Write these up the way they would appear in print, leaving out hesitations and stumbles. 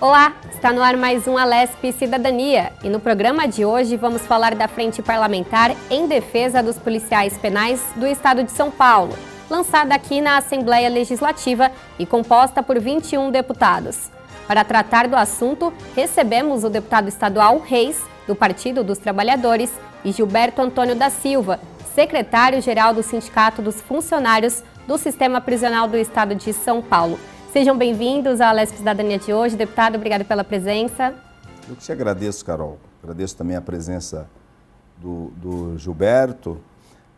Olá, está no ar mais um Alesp Cidadania e no programa de hoje vamos falar da Frente Parlamentar em Defesa dos Policiais Penais do Estado de São Paulo, lançada aqui na Assembleia Legislativa e composta por 21 deputados. Para tratar do assunto, recebemos o deputado estadual Reis, do Partido dos Trabalhadores, e Gilberto Antônio da Silva, secretário-geral do Sindicato dos Funcionários do Sistema Prisional do Estado de São Paulo. Sejam bem-vindos à Alesp Cidadania de hoje. Deputado, obrigado pela presença. Eu que te agradeço, Carol. Agradeço também a presença do Gilberto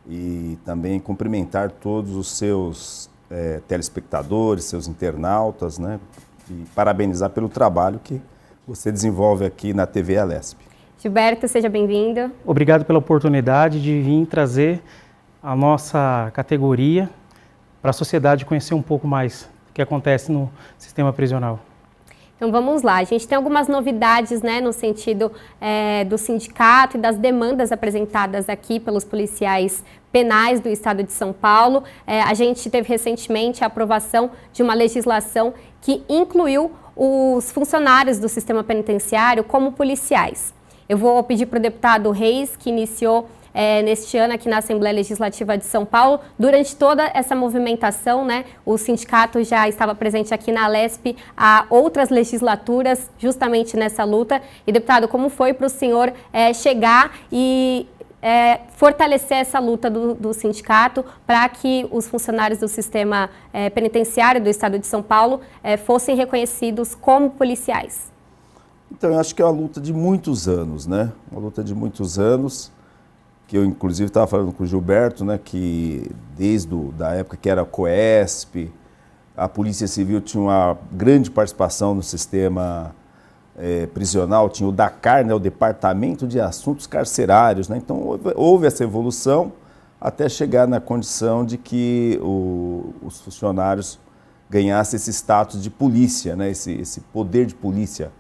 e também cumprimentar todos os seus telespectadores, seus internautas, né? E parabenizar pelo trabalho que você desenvolve aqui na TV Alesp. Gilberto, seja bem-vindo. Obrigado pela oportunidade de vir trazer a nossa categoria para a sociedade conhecer um pouco mais que acontece no sistema prisional. Então vamos lá, a gente tem algumas novidades, né, no sentido do sindicato e das demandas apresentadas aqui pelos policiais penais do Estado de São Paulo. A gente teve recentemente a aprovação de uma legislação que incluiu os funcionários do sistema penitenciário como policiais. Eu vou pedir para o deputado Reis, que iniciou neste ano aqui na Assembleia Legislativa de São Paulo. Durante toda essa movimentação, né, o sindicato já estava presente aqui na Alesp há outras legislaturas, justamente nessa luta. E, deputado, como foi para o senhor chegar e fortalecer essa luta do sindicato para que os funcionários do sistema penitenciário do Estado de São Paulo fossem reconhecidos como policiais? Então, eu acho que é uma luta de muitos anos, né? Uma luta de muitos anos, que eu, inclusive, estava falando com o Gilberto, né, que desde a época que era a COESP, a Polícia Civil tinha uma grande participação no sistema prisional, tinha o DACAR, né, o Departamento de Assuntos Carcerários, né, então houve essa evolução até chegar na condição de que os funcionários ganhassem esse status de polícia, né, esse poder de polícia,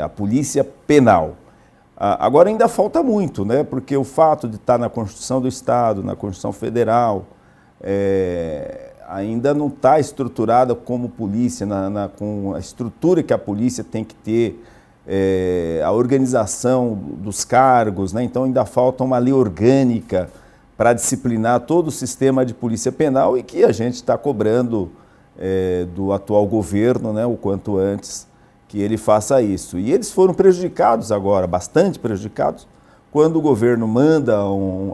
a polícia penal. Agora ainda falta muito, né? Porque o fato de estar na Constituição do Estado, na Constituição Federal, ainda não está estruturada como polícia, com a estrutura que a polícia tem que ter, a organização dos cargos, né? Então ainda falta uma lei orgânica para disciplinar todo o sistema de polícia penal e que a gente está cobrando do atual governo, né? O quanto antes, que ele faça isso. E eles foram prejudicados agora, bastante prejudicados, quando o governo manda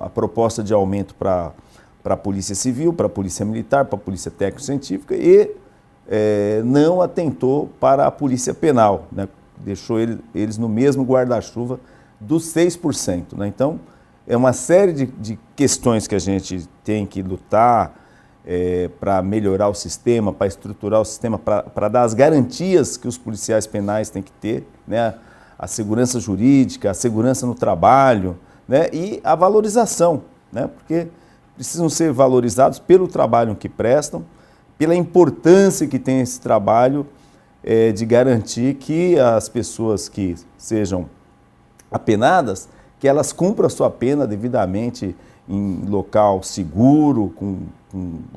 a proposta de aumento para a Polícia Civil, para a Polícia Militar, para a Polícia Técnico-Científica e não atentou para a Polícia Penal, né? Deixou eles no mesmo guarda-chuva dos 6%. Né? Então, é uma série de questões que a gente tem que lutar para melhorar o sistema, para estruturar o sistema, para dar as garantias que os policiais penais têm que ter, né? A segurança jurídica, a segurança no trabalho, né? E a valorização, né? Porque precisam ser valorizados pelo trabalho que prestam, pela importância que tem esse trabalho de garantir que as pessoas que sejam apenadas, que elas cumpram a sua pena devidamente em local seguro, com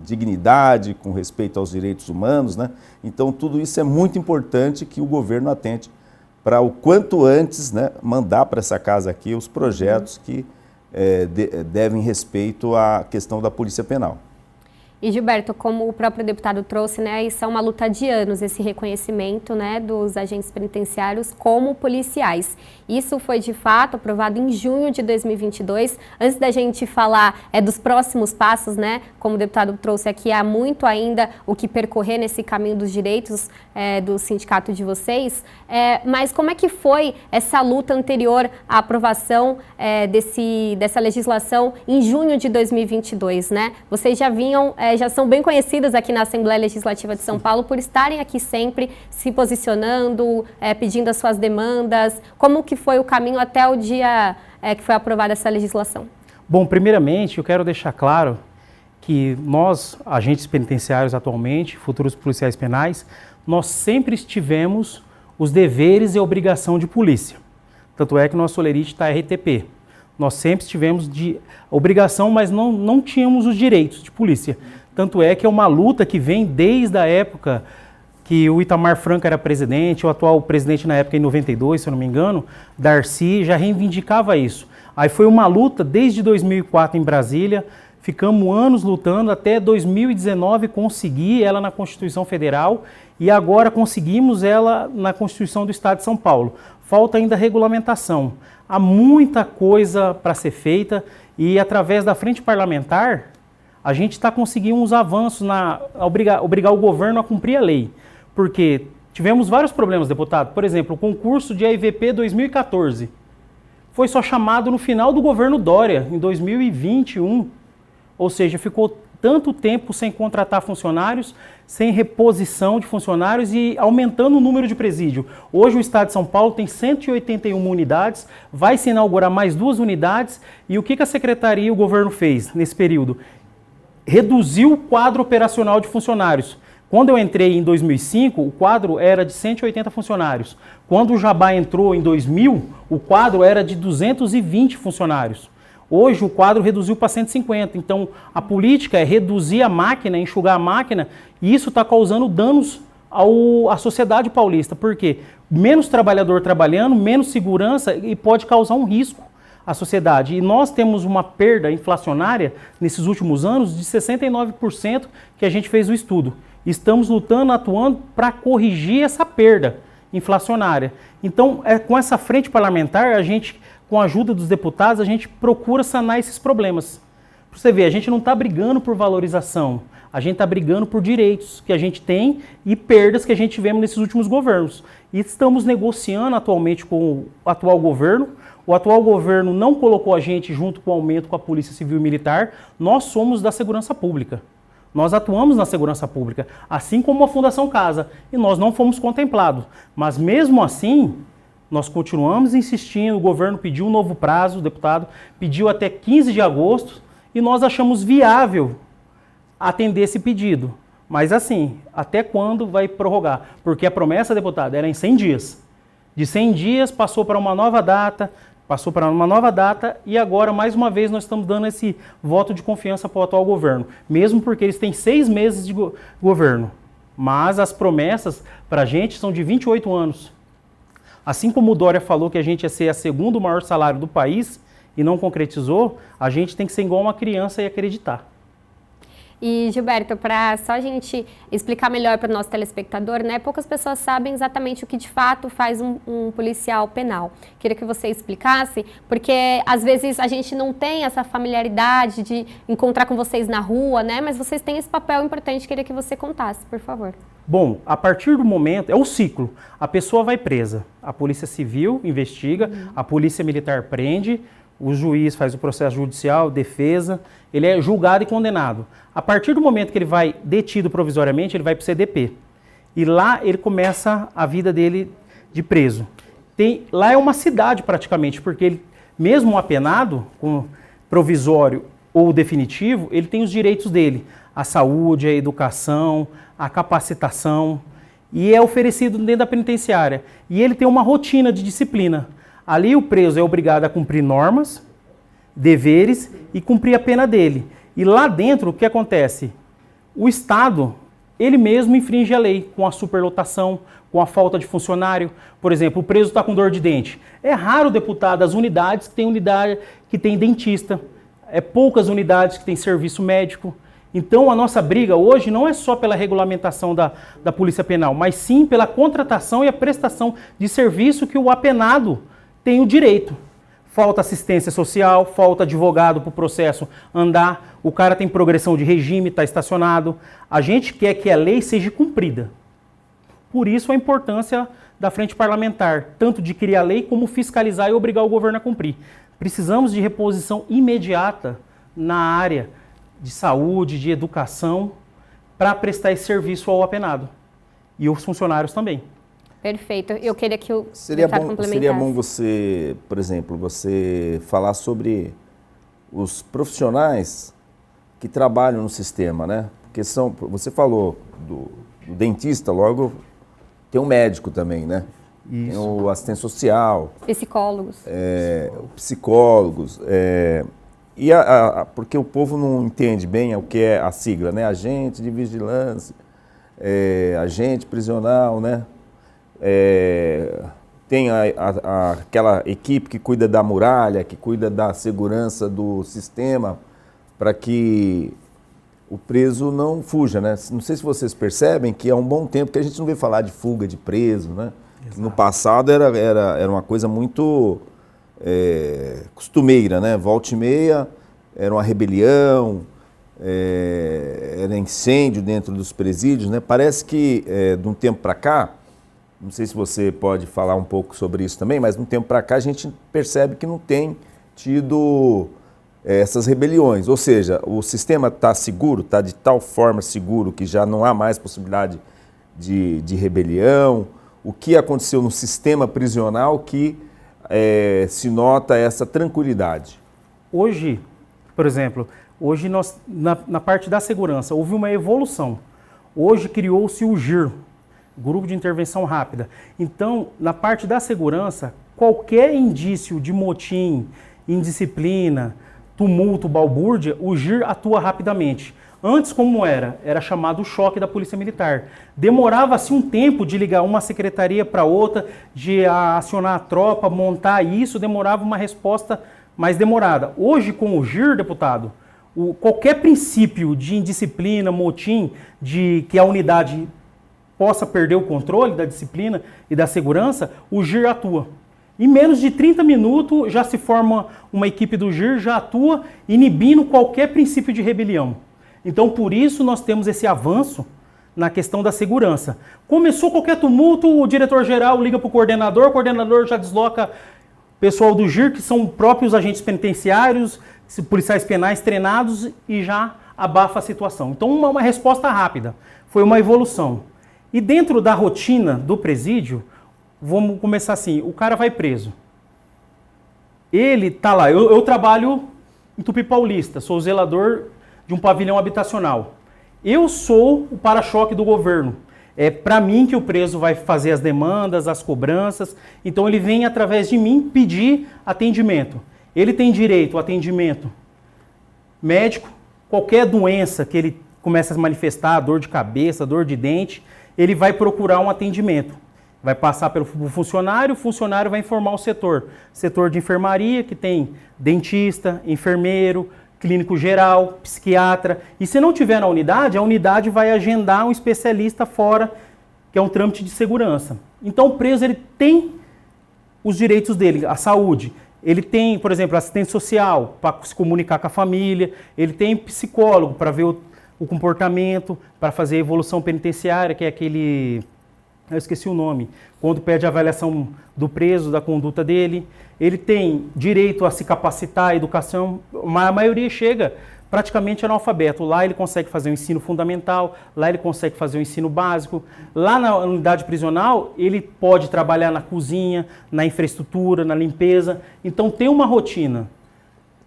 dignidade, com respeito aos direitos humanos, né? Então, tudo isso é muito importante que o governo atente para o quanto antes, né, mandar para essa casa aqui os projetos que devem respeito à questão da Polícia Penal. E, Gilberto, como o próprio deputado trouxe, né, isso é uma luta de anos, esse reconhecimento, né, dos agentes penitenciários como policiais. Isso foi, de fato, aprovado em junho de 2022. Antes da gente falar dos próximos passos, né, como o deputado trouxe aqui, há muito ainda o que percorrer nesse caminho dos direitos do sindicato de vocês. Mas como é que foi essa luta anterior à aprovação dessa legislação em junho de 2022, né? Vocês já vinham... já são bem conhecidas aqui na Assembleia Legislativa de São Paulo por estarem aqui sempre se posicionando, pedindo as suas demandas. Como que foi o caminho até o dia que foi aprovada essa legislação? Bom, primeiramente eu quero deixar claro que nós, agentes penitenciários atualmente, futuros policiais penais, nós sempre tivemos os deveres e a obrigação de polícia. Tanto é que nosso olerite está RTP. Nós sempre tivemos de obrigação, mas não tínhamos os direitos de polícia. Tanto é que é uma luta que vem desde a época que o Itamar Franco era presidente, o atual presidente na época, em 92, se eu não me engano, Darcy, já reivindicava isso. Aí foi uma luta desde 2004 em Brasília, ficamos anos lutando, até 2019 consegui ela na Constituição Federal e agora conseguimos ela na Constituição do Estado de São Paulo. Falta ainda regulamentação. Há muita coisa para ser feita e através da frente parlamentar a gente está conseguindo uns avanços obrigar o governo a cumprir a lei. Porque tivemos vários problemas, deputado. Por exemplo, o concurso de AIVP 2014 foi só chamado no final do governo Dória, em 2021. Ou seja, ficou tanto tempo sem contratar funcionários, sem reposição de funcionários e aumentando o número de presídio. Hoje o Estado de São Paulo tem 181 unidades, vai se inaugurar mais 2 unidades. E o que a Secretaria e o governo fez nesse período? Reduziu o quadro operacional de funcionários. Quando eu entrei em 2005, o quadro era de 180 funcionários. Quando o Jabá entrou em 2000, o quadro era de 220 funcionários. Hoje o quadro reduziu para 150. Então a política é reduzir a máquina, enxugar a máquina, e isso está causando danos à sociedade paulista. Por quê? Menos trabalhador trabalhando, menos segurança e pode causar um risco à sociedade. E nós temos uma perda inflacionária nesses últimos anos de 69% que a gente fez o estudo. Estamos lutando, atuando para corrigir essa perda inflacionária. Então, com essa frente parlamentar, a gente, com a ajuda dos deputados, a gente procura sanar esses problemas. Para você ver, a gente não está brigando por valorização, a gente está brigando por direitos que a gente tem e perdas que a gente tivemos nesses últimos governos. E estamos negociando atualmente com o atual governo. O atual governo não colocou a gente junto com o aumento com a Polícia Civil e Militar. Nós somos da segurança pública. Nós atuamos na segurança pública, assim como a Fundação Casa, e nós não fomos contemplados. Mas mesmo assim, nós continuamos insistindo, o governo pediu um novo prazo, o deputado pediu até 15 de agosto, e nós achamos viável atender esse pedido. Mas assim, até quando vai prorrogar? Porque a promessa, deputado, era em 100 dias. De 100 dias passou para uma nova data, e agora, mais uma vez, nós estamos dando esse voto de confiança para o atual governo, mesmo porque eles têm 6 meses de governo. Mas as promessas para a gente são de 28 anos. Assim como o Dória falou que a gente ia ser a segundo maior salário do país e não concretizou, a gente tem que ser igual uma criança e acreditar. E, Gilberto, para só a gente explicar melhor para o nosso telespectador, né? Poucas pessoas sabem exatamente o que de fato faz um policial penal. Queria que você explicasse, porque às vezes a gente não tem essa familiaridade de encontrar com vocês na rua, né? Mas vocês têm esse papel importante, queria que você contasse, por favor. Bom, a partir do momento, é o ciclo, a pessoa vai presa, a Polícia Civil investiga, a Polícia Militar prende, o juiz faz o processo judicial, defesa, ele é julgado e condenado. A partir do momento que ele vai detido provisoriamente, ele vai para o CDP. E lá ele começa a vida dele de preso. Lá é uma cidade praticamente, porque ele, mesmo apenado, com provisório ou definitivo, ele tem os direitos dele. A saúde, a educação, a capacitação, e é oferecido dentro da penitenciária. E ele tem uma rotina de disciplina. Ali o preso é obrigado a cumprir normas, deveres e cumprir a pena dele. E lá dentro, o que acontece? O Estado, ele mesmo infringe a lei com a superlotação, com a falta de funcionário. Por exemplo, o preso está com dor de dente. É raro, deputado, as unidades que tem dentista. É poucas unidades que tem serviço médico. Então, a nossa briga hoje não é só pela regulamentação da Polícia Penal, mas sim pela contratação e a prestação de serviço que o apenado tem o direito. Falta assistência social, falta advogado para o processo andar, o cara tem progressão de regime, está estacionado. A gente quer que a lei seja cumprida. Por isso a importância da frente parlamentar, tanto de criar lei como fiscalizar e obrigar o governo a cumprir. Precisamos de reposição imediata na área de saúde, de educação, para prestar esse serviço ao apenado. E os funcionários também. Perfeito. Eu queria que o Seria bom você, por exemplo, você falar sobre os profissionais que trabalham no sistema, né? Porque você falou do dentista, logo tem um médico também, né? Isso. Tem o assistente social. Psicólogos. Psicólogos. Porque o povo não entende bem o que é a sigla, né? Agente de vigilância. agente prisional, né? Tem aquela equipe que cuida da muralha, que cuida da segurança do sistema, para que o preso não fuja, né? Não sei se vocês percebem que há um bom tempo que a gente não vê falar de fuga de preso, né? No passado era uma coisa muito costumeira, né? Volta e meia era uma rebelião, era incêndio dentro dos presídios, né? Parece que de um tempo para cá, não sei se você pode falar um pouco sobre isso também, mas de um tempo para cá a gente percebe que não tem tido essas rebeliões, ou seja, o sistema está seguro, está de tal forma seguro que já não há mais possibilidade de rebelião. O que aconteceu no sistema prisional que se nota essa tranquilidade? Hoje, por exemplo, nós, na parte da segurança, houve uma evolução. Hoje criou-se o GIR, Grupo de Intervenção Rápida. Então, na parte da segurança, qualquer indício de motim, indisciplina, tumulto, balbúrdia, o GIR atua rapidamente. Antes, como era? Era chamado choque da Polícia Militar. Demorava-se um tempo de ligar uma secretaria para outra, de acionar a tropa, montar isso, demorava uma resposta mais demorada. Hoje, com o GIR, deputado, qualquer princípio de indisciplina, motim, de que a unidade possa perder o controle da disciplina e da segurança, o GIR atua. Em menos de 30 minutos já se forma uma equipe do GIR, já atua inibindo qualquer princípio de rebelião. Então, por isso, nós temos esse avanço na questão da segurança. Começou qualquer tumulto, o diretor-geral liga para o coordenador já desloca o pessoal do GIR, que são próprios agentes penitenciários, policiais penais treinados, e já abafa a situação. Então, uma resposta rápida. Foi uma evolução. E dentro da rotina do presídio, vamos começar assim, o cara vai preso. Ele está lá, eu trabalho em Tupi Paulista, sou zelador de um pavilhão habitacional. Eu sou o para-choque do governo. É para mim que o preso vai fazer as demandas, as cobranças. Então ele vem através de mim pedir atendimento. Ele tem direito ao atendimento médico, qualquer doença que ele comece a manifestar, dor de cabeça, dor de dente, ele vai procurar um atendimento. Vai passar pelo funcionário, o funcionário vai informar o setor de enfermaria, que tem dentista, enfermeiro, clínico geral, psiquiatra. E se não tiver na unidade, a unidade vai agendar um especialista fora, que é um trâmite de segurança. Então o preso ele tem os direitos dele, a saúde. Ele tem, por exemplo, assistente social para se comunicar com a família. Ele tem psicólogo para ver o comportamento, para fazer a evolução penitenciária, que é aquele... Eu esqueci o nome, quando pede a avaliação do preso, da conduta dele. Ele tem direito a se capacitar, a educação, a maioria chega praticamente analfabeto. Lá ele consegue fazer o ensino fundamental, lá ele consegue fazer o ensino básico. Lá na unidade prisional, ele pode trabalhar na cozinha, na infraestrutura, na limpeza. Então tem uma rotina.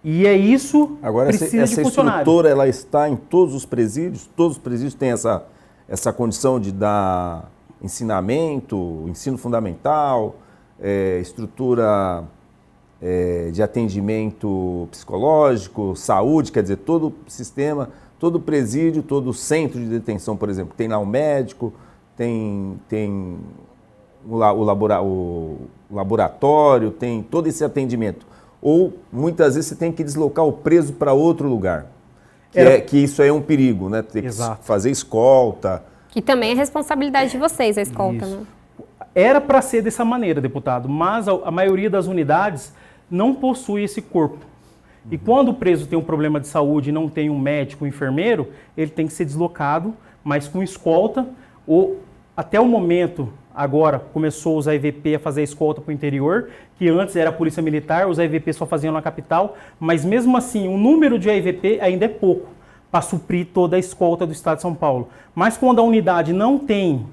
E é isso. Agora, precisa essa de funcionário. estrutura, ela está em todos os presídios têm essa condição de dar ensinamento, ensino fundamental, estrutura de atendimento psicológico, saúde, quer dizer, todo o sistema, todo o presídio, todo o centro de detenção, por exemplo, tem lá um médico, tem o laboratório, tem todo esse atendimento. Ou, muitas vezes, você tem que deslocar o preso para outro lugar, que isso é um perigo, né? Ter que fazer escolta. Que também é responsabilidade de vocês, a escolta, Isso. né? Era para ser dessa maneira, deputado, mas a maioria das unidades não possui esse corpo. E quando o preso tem um problema de saúde e não tem um médico, um enfermeiro, ele tem que ser deslocado, mas com escolta, ou até o momento, agora, começou os AIVP a fazer a escolta para o interior, que antes era a Polícia Militar, os AIVP só faziam na capital, mas mesmo assim, o número de AIVP ainda é pouco para suprir toda a escolta do Estado de São Paulo. Mas quando a unidade não tem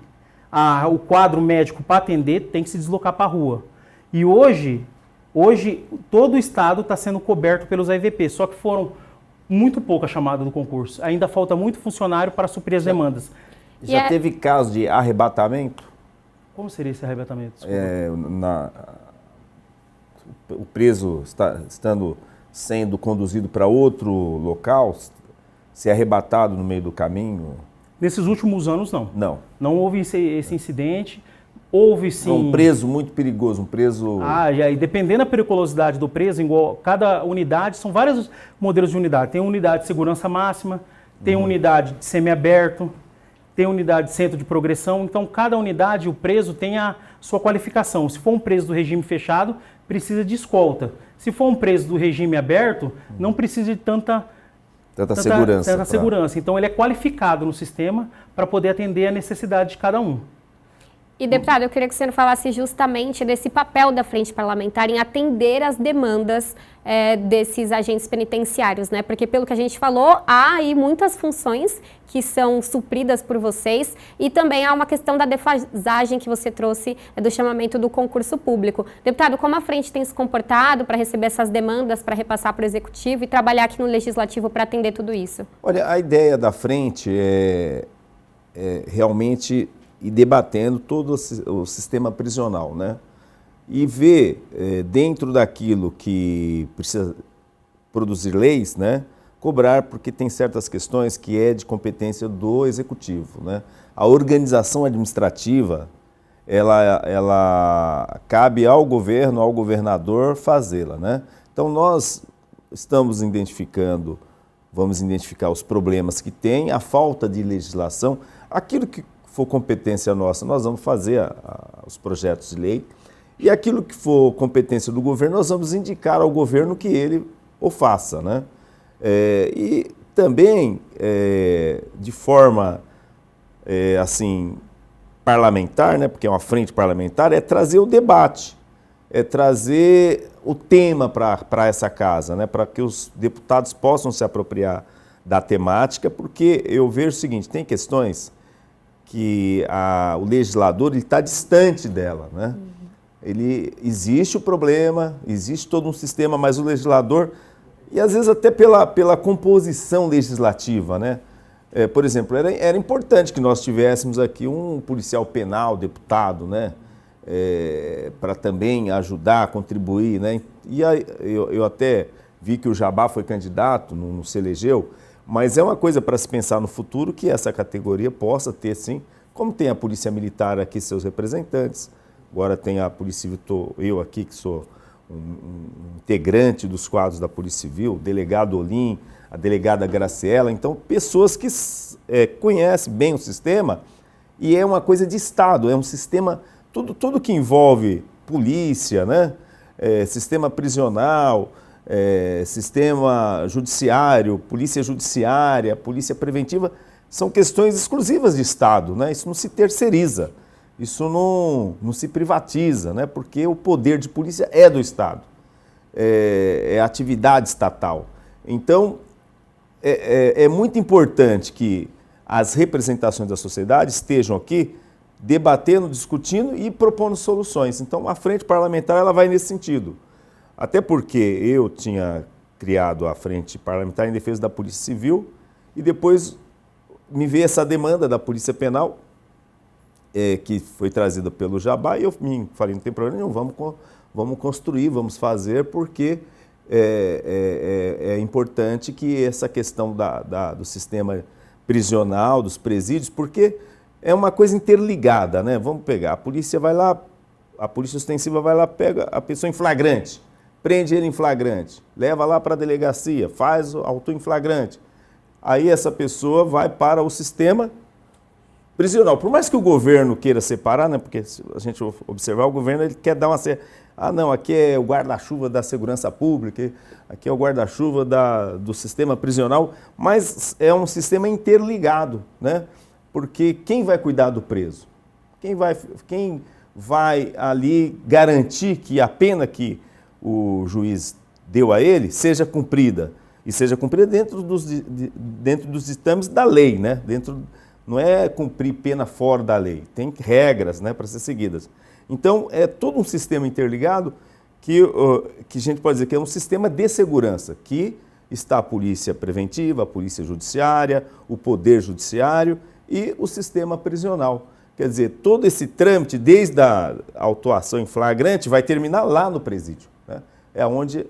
o quadro médico para atender, tem que se deslocar para a rua. E hoje todo o Estado está sendo coberto pelos AIVP, só que foram muito poucas chamadas do concurso. Ainda falta muito funcionário para suprir as demandas. Já teve caso de arrebatamento? Como seria esse arrebatamento? O preso sendo conduzido para outro local, ser arrebatado no meio do caminho? Nesses últimos anos, não. Não. Não houve esse incidente. Houve sim. Um preso muito perigoso, um preso. E dependendo da periculosidade do preso, igual cada unidade, são vários modelos de unidade. Tem unidade de segurança máxima, tem unidade de semiaberto, tem unidade de centro de progressão. Então, cada unidade, o preso tem a sua qualificação. Se for um preso do regime fechado, precisa de escolta. Se for um preso do regime aberto, não precisa de tanta segurança. Então, ele é qualificado no sistema para poder atender a necessidade de cada um. E, deputado, eu queria que o senhor falasse justamente desse papel da Frente Parlamentar em atender as demandas desses agentes penitenciários, né? Porque, pelo que a gente falou, há aí muitas funções que são supridas por vocês e também há uma questão da defasagem que você trouxe do chamamento do concurso público. Deputado, como a Frente tem se comportado para receber essas demandas, para repassar para o Executivo e trabalhar aqui no Legislativo para atender tudo isso? Olha, a ideia da Frente é realmente e debatendo todo o sistema prisional, né? E ver dentro daquilo que precisa produzir leis, né? Cobrar, porque tem certas questões que é de competência do Executivo, né? A organização administrativa, ela cabe ao governo, ao governador fazê-la, né? Então nós estamos vamos identificar os problemas que tem, a falta de legislação, aquilo que for competência nossa, nós vamos fazer os projetos de lei, e aquilo que for competência do governo, nós vamos indicar ao governo que ele o faça, né? E também, de forma, assim, parlamentar, né? Porque é uma frente parlamentar, é trazer o debate, é trazer o tema para essa casa, né? Para que os deputados possam se apropriar da temática, porque eu vejo o seguinte, tem questões que o legislador está distante dela, né? Existe o problema, existe todo um sistema, mas o legislador, e às vezes até pela composição legislativa, né? Por exemplo, era importante que nós tivéssemos aqui um policial penal, deputado, né? Para também ajudar, contribuir, né? E aí, eu até vi que o Jabá foi candidato, não se elegeu, mas é uma coisa para se pensar no futuro que essa categoria possa ter, sim, como tem a Polícia Militar aqui, seus representantes, agora tem a Polícia Civil, eu aqui que sou um integrante dos quadros da Polícia Civil, o delegado Olim, a delegada Graciela, então pessoas que conhecem bem o sistema e é uma coisa de Estado, é um sistema, tudo que envolve polícia, né? Sistema prisional, sistema judiciário, polícia judiciária, polícia preventiva, são questões exclusivas de Estado, né? Isso não se terceiriza, isso não se privatiza, né? Porque o poder de polícia é do Estado, é atividade estatal. Então, é muito importante que as representações da sociedade estejam aqui debatendo, discutindo e propondo soluções. Então, a Frente Parlamentar ela vai nesse sentido. Até porque eu tinha criado a Frente Parlamentar em Defesa da Polícia Civil e depois me veio essa demanda da Polícia Penal, que foi trazida pelo Jabá, e eu falei, não tem problema nenhum, vamos construir, vamos fazer, porque é importante que essa questão do sistema prisional, dos presídios, porque é uma coisa interligada, né? Vamos pegar, a polícia vai lá, a polícia ostensiva vai lá, pega a pessoa em flagrante, prende ele em flagrante, leva lá para a delegacia, faz o auto em flagrante. Aí essa pessoa vai para o sistema prisional. Por mais que o governo queira separar, né? Porque se a gente observar, o governo ele quer dar uma... não, aqui é o guarda-chuva da segurança pública, aqui é o guarda-chuva do sistema prisional, mas é um sistema interligado, né? Porque quem vai cuidar do preso? Quem vai ali garantir que a pena que o juiz deu a ele seja cumprida? E seja cumprida dentro dos ditames da lei, né? Não é cumprir pena fora da lei, tem regras, né, para ser seguidas. Então, é todo um sistema interligado que a gente pode dizer que é um sistema de segurança, que está a polícia preventiva, a polícia judiciária, o poder judiciário e o sistema prisional. Quer dizer, todo esse trâmite, desde a autuação em flagrante, vai terminar lá no presídio, né? É onde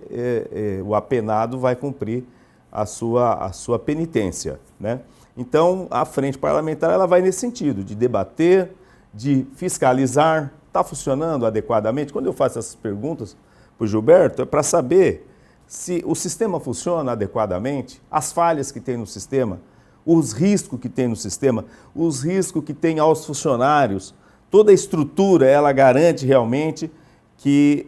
o apenado vai cumprir a sua penitência, né? Então, a frente parlamentar ela vai nesse sentido, de debater, de fiscalizar. Está funcionando adequadamente? Quando eu faço essas perguntas para o Gilberto, é para saber se o sistema funciona adequadamente, as falhas que tem no sistema, os riscos que tem no sistema, os riscos que tem aos funcionários. Toda a estrutura, ela garante realmente que,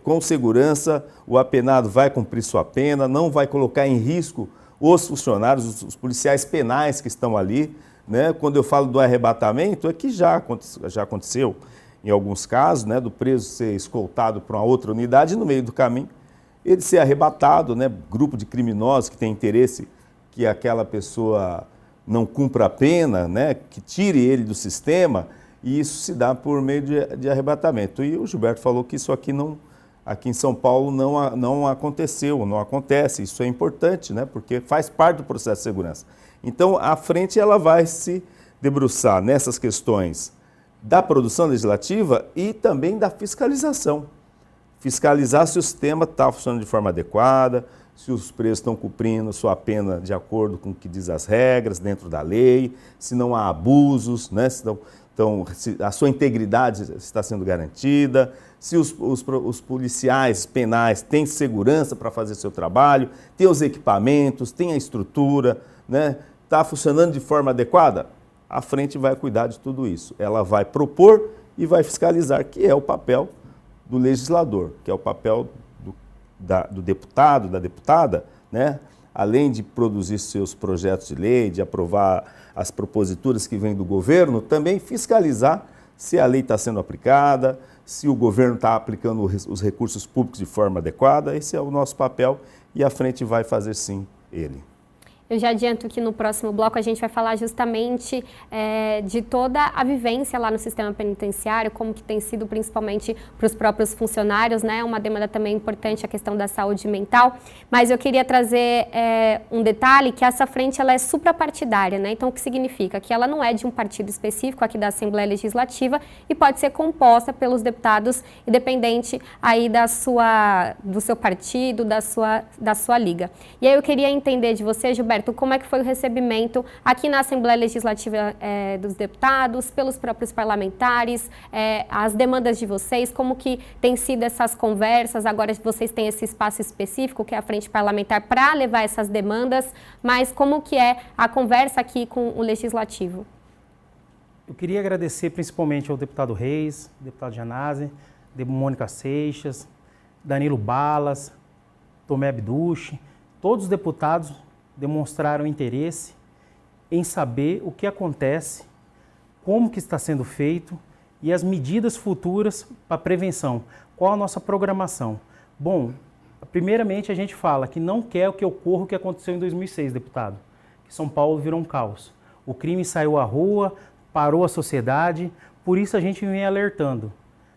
com segurança, o apenado vai cumprir sua pena, não vai colocar em risco os funcionários, os policiais penais que estão ali, né? Quando eu falo do arrebatamento, é que já aconteceu em alguns casos, né, do preso ser escoltado para uma outra unidade e no meio do caminho ele ser arrebatado, né, grupo de criminosos que tem interesse que aquela pessoa não cumpra a pena, né, que tire ele do sistema, e isso se dá por meio de arrebatamento. E o Gilberto falou que isso aqui aqui em São Paulo não aconteceu, não acontece. Isso é importante, né, porque faz parte do processo de segurança. Então, a frente ela vai se debruçar nessas questões da produção legislativa e também da fiscalização. Fiscalizar se o sistema está funcionando de forma adequada, se os presos estão cumprindo sua pena de acordo com o que diz as regras, dentro da lei, se não há abusos, né? Se a sua integridade está sendo garantida, se os policiais penais têm segurança para fazer seu trabalho, têm os equipamentos, têm a estrutura, né? Está funcionando de forma adequada? A frente vai cuidar de tudo isso. Ela vai propor e vai fiscalizar, que é o papel do legislador, que é o papel do deputado, da deputada, né? Além de produzir seus projetos de lei, de aprovar as proposituras que vêm do governo, também fiscalizar se a lei está sendo aplicada, se o governo está aplicando os recursos públicos de forma adequada. Esse é o nosso papel e a frente vai fazer sim ele. Eu já adianto que no próximo bloco a gente vai falar justamente de toda a vivência lá no sistema penitenciário, como que tem sido principalmente para os próprios funcionários, né? Uma demanda também importante, a questão da saúde mental. Mas eu queria trazer um detalhe, que essa frente ela é suprapartidária, né? Então, o que significa? Que ela não é de um partido específico aqui da Assembleia Legislativa e pode ser composta pelos deputados, independente aí do seu partido, da sua liga. E aí eu queria entender de você, Gilberto, como é que foi o recebimento aqui na Assembleia Legislativa dos deputados, pelos próprios parlamentares, as demandas de vocês, como que tem sido essas conversas, agora vocês têm esse espaço específico, que é a Frente Parlamentar, para levar essas demandas, mas como que é a conversa aqui com o Legislativo? Eu queria agradecer principalmente ao deputado Reis, deputado Janazzi, Mônica Seixas, Danilo Balas, Tomé Abduche, todos os deputados demonstraram interesse em saber o que acontece, como que está sendo feito e as medidas futuras para prevenção. Qual a nossa programação? Bom, primeiramente a gente fala que não quer que ocorra o que aconteceu em 2006, deputado, que São Paulo virou um caos. O crime saiu à rua, parou a sociedade, por isso a gente vem alertando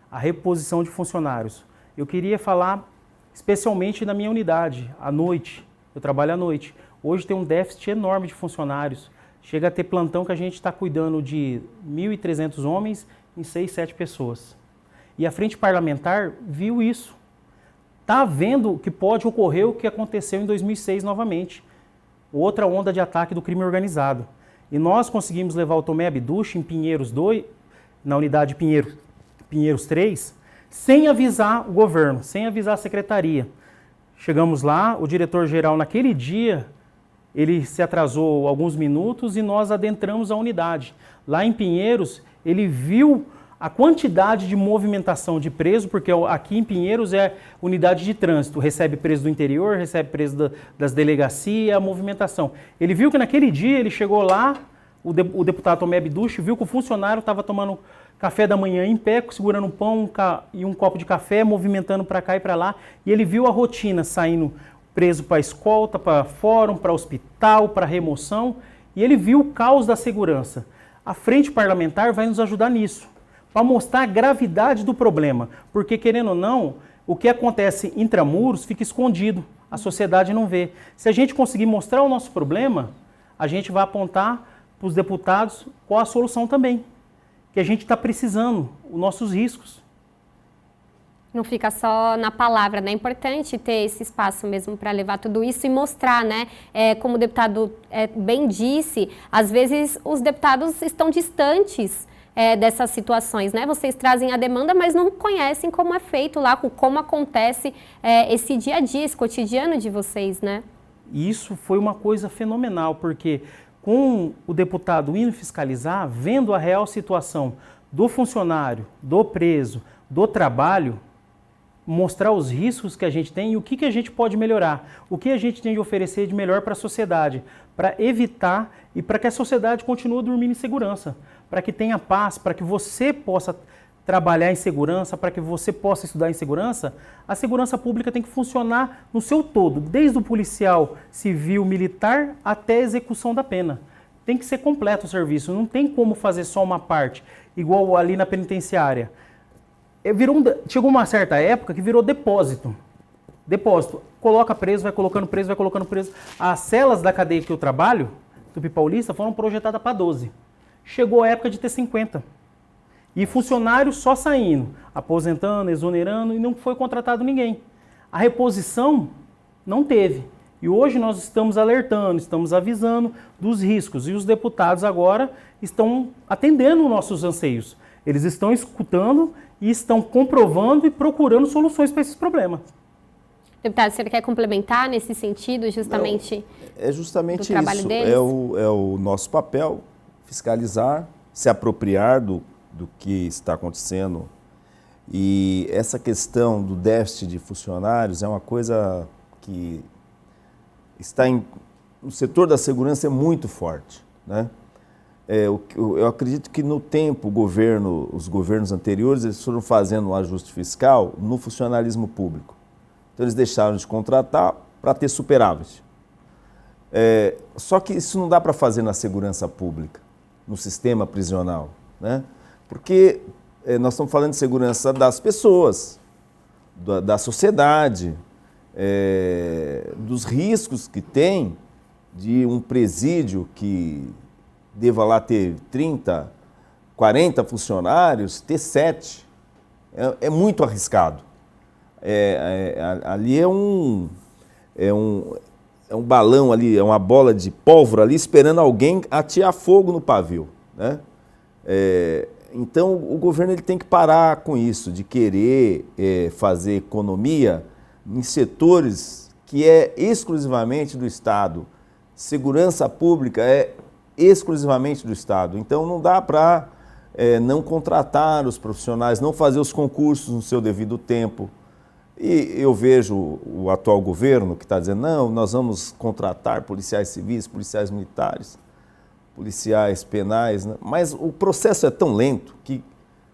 a reposição de funcionários. Eu queria falar especialmente na minha unidade, à noite, eu trabalho à noite. Hoje tem um déficit enorme de funcionários. Chega a ter plantão que a gente está cuidando de 1.300 homens em 6, 7 pessoas. E a Frente Parlamentar viu isso. Está vendo que pode ocorrer o que aconteceu em 2006 novamente. Outra onda de ataque do crime organizado. E nós conseguimos levar o Tomé Abduche em Pinheiros 2, na unidade Pinheiros 3, sem avisar o governo, sem avisar a secretaria. Chegamos lá, o diretor-geral naquele dia, ele se atrasou alguns minutos e nós adentramos a unidade. Lá em Pinheiros, ele viu a quantidade de movimentação de preso, porque aqui em Pinheiros é unidade de trânsito, recebe preso do interior, recebe preso das delegacias, a movimentação. Ele viu que naquele dia, ele chegou lá, o deputado Tomé Abduche viu que o funcionário estava tomando café da manhã em pé, segurando um pão e um copo de café, movimentando para cá e para lá, e ele viu a rotina saindo preso para escolta, para fórum, para hospital, para remoção, e ele viu o caos da segurança. A Frente Parlamentar vai nos ajudar nisso, para mostrar a gravidade do problema, porque, querendo ou não, o que acontece intramuros fica escondido, a sociedade não vê. Se a gente conseguir mostrar o nosso problema, a gente vai apontar para os deputados qual a solução também, que a gente está precisando, os nossos riscos. Não fica só na palavra, né? É importante ter esse espaço mesmo para levar tudo isso e mostrar, né? Como o deputado bem disse, às vezes os deputados estão distantes dessas situações, né? Vocês trazem a demanda, mas não conhecem como é feito lá, como acontece esse dia a dia, esse cotidiano de vocês, né? Isso foi uma coisa fenomenal, porque com o deputado indo fiscalizar, vendo a real situação do funcionário, do preso, do trabalho, mostrar os riscos que a gente tem e o que a gente pode melhorar, o que a gente tem de oferecer de melhor para a sociedade, para evitar e para que a sociedade continue dormindo em segurança, para que tenha paz, para que você possa trabalhar em segurança, para que você possa estudar em segurança. A segurança pública tem que funcionar no seu todo, desde o policial civil, militar, até a execução da pena. Tem que ser completo o serviço, não tem como fazer só uma parte, igual ali na penitenciária. Chegou uma certa época que virou depósito. Depósito. Coloca preso, vai colocando preso, vai colocando preso. As celas da cadeia que eu trabalho, Tupi Paulista, foram projetadas para 12. Chegou a época de ter 50. E funcionários só saindo, aposentando, exonerando, e não foi contratado ninguém. A reposição não teve. E hoje nós estamos alertando, estamos avisando dos riscos. E os deputados agora estão atendendo os nossos anseios. Eles estão escutando e estão comprovando e procurando soluções para esses problemas. Deputado, você quer complementar nesse sentido, justamente? Não, é justamente do trabalho isso. deles? É o nosso papel, fiscalizar, se apropriar do que está acontecendo. E essa questão do déficit de funcionários é uma coisa que está no setor da segurança é muito forte, né? Eu acredito que no tempo os governos anteriores, eles foram fazendo um ajuste fiscal no funcionalismo público. Então eles deixaram de contratar para ter superávit. Só que isso não dá para fazer na segurança pública, no sistema prisional, né? Porque nós estamos falando de segurança das pessoas, da sociedade, dos riscos que tem de um presídio que deva lá ter 30, 40 funcionários, ter 7. É muito arriscado. Ali é um balão ali, é uma bola de pólvora ali esperando alguém atear fogo no pavio, né? Então o governo ele tem que parar com isso, de querer fazer economia em setores que é exclusivamente do Estado. Segurança pública é exclusivamente do Estado. Então não dá para não contratar os profissionais, não fazer os concursos no seu devido tempo. E eu vejo o atual governo que está dizendo, não, nós vamos contratar policiais civis, policiais militares, policiais penais, né? Mas o processo é tão lento que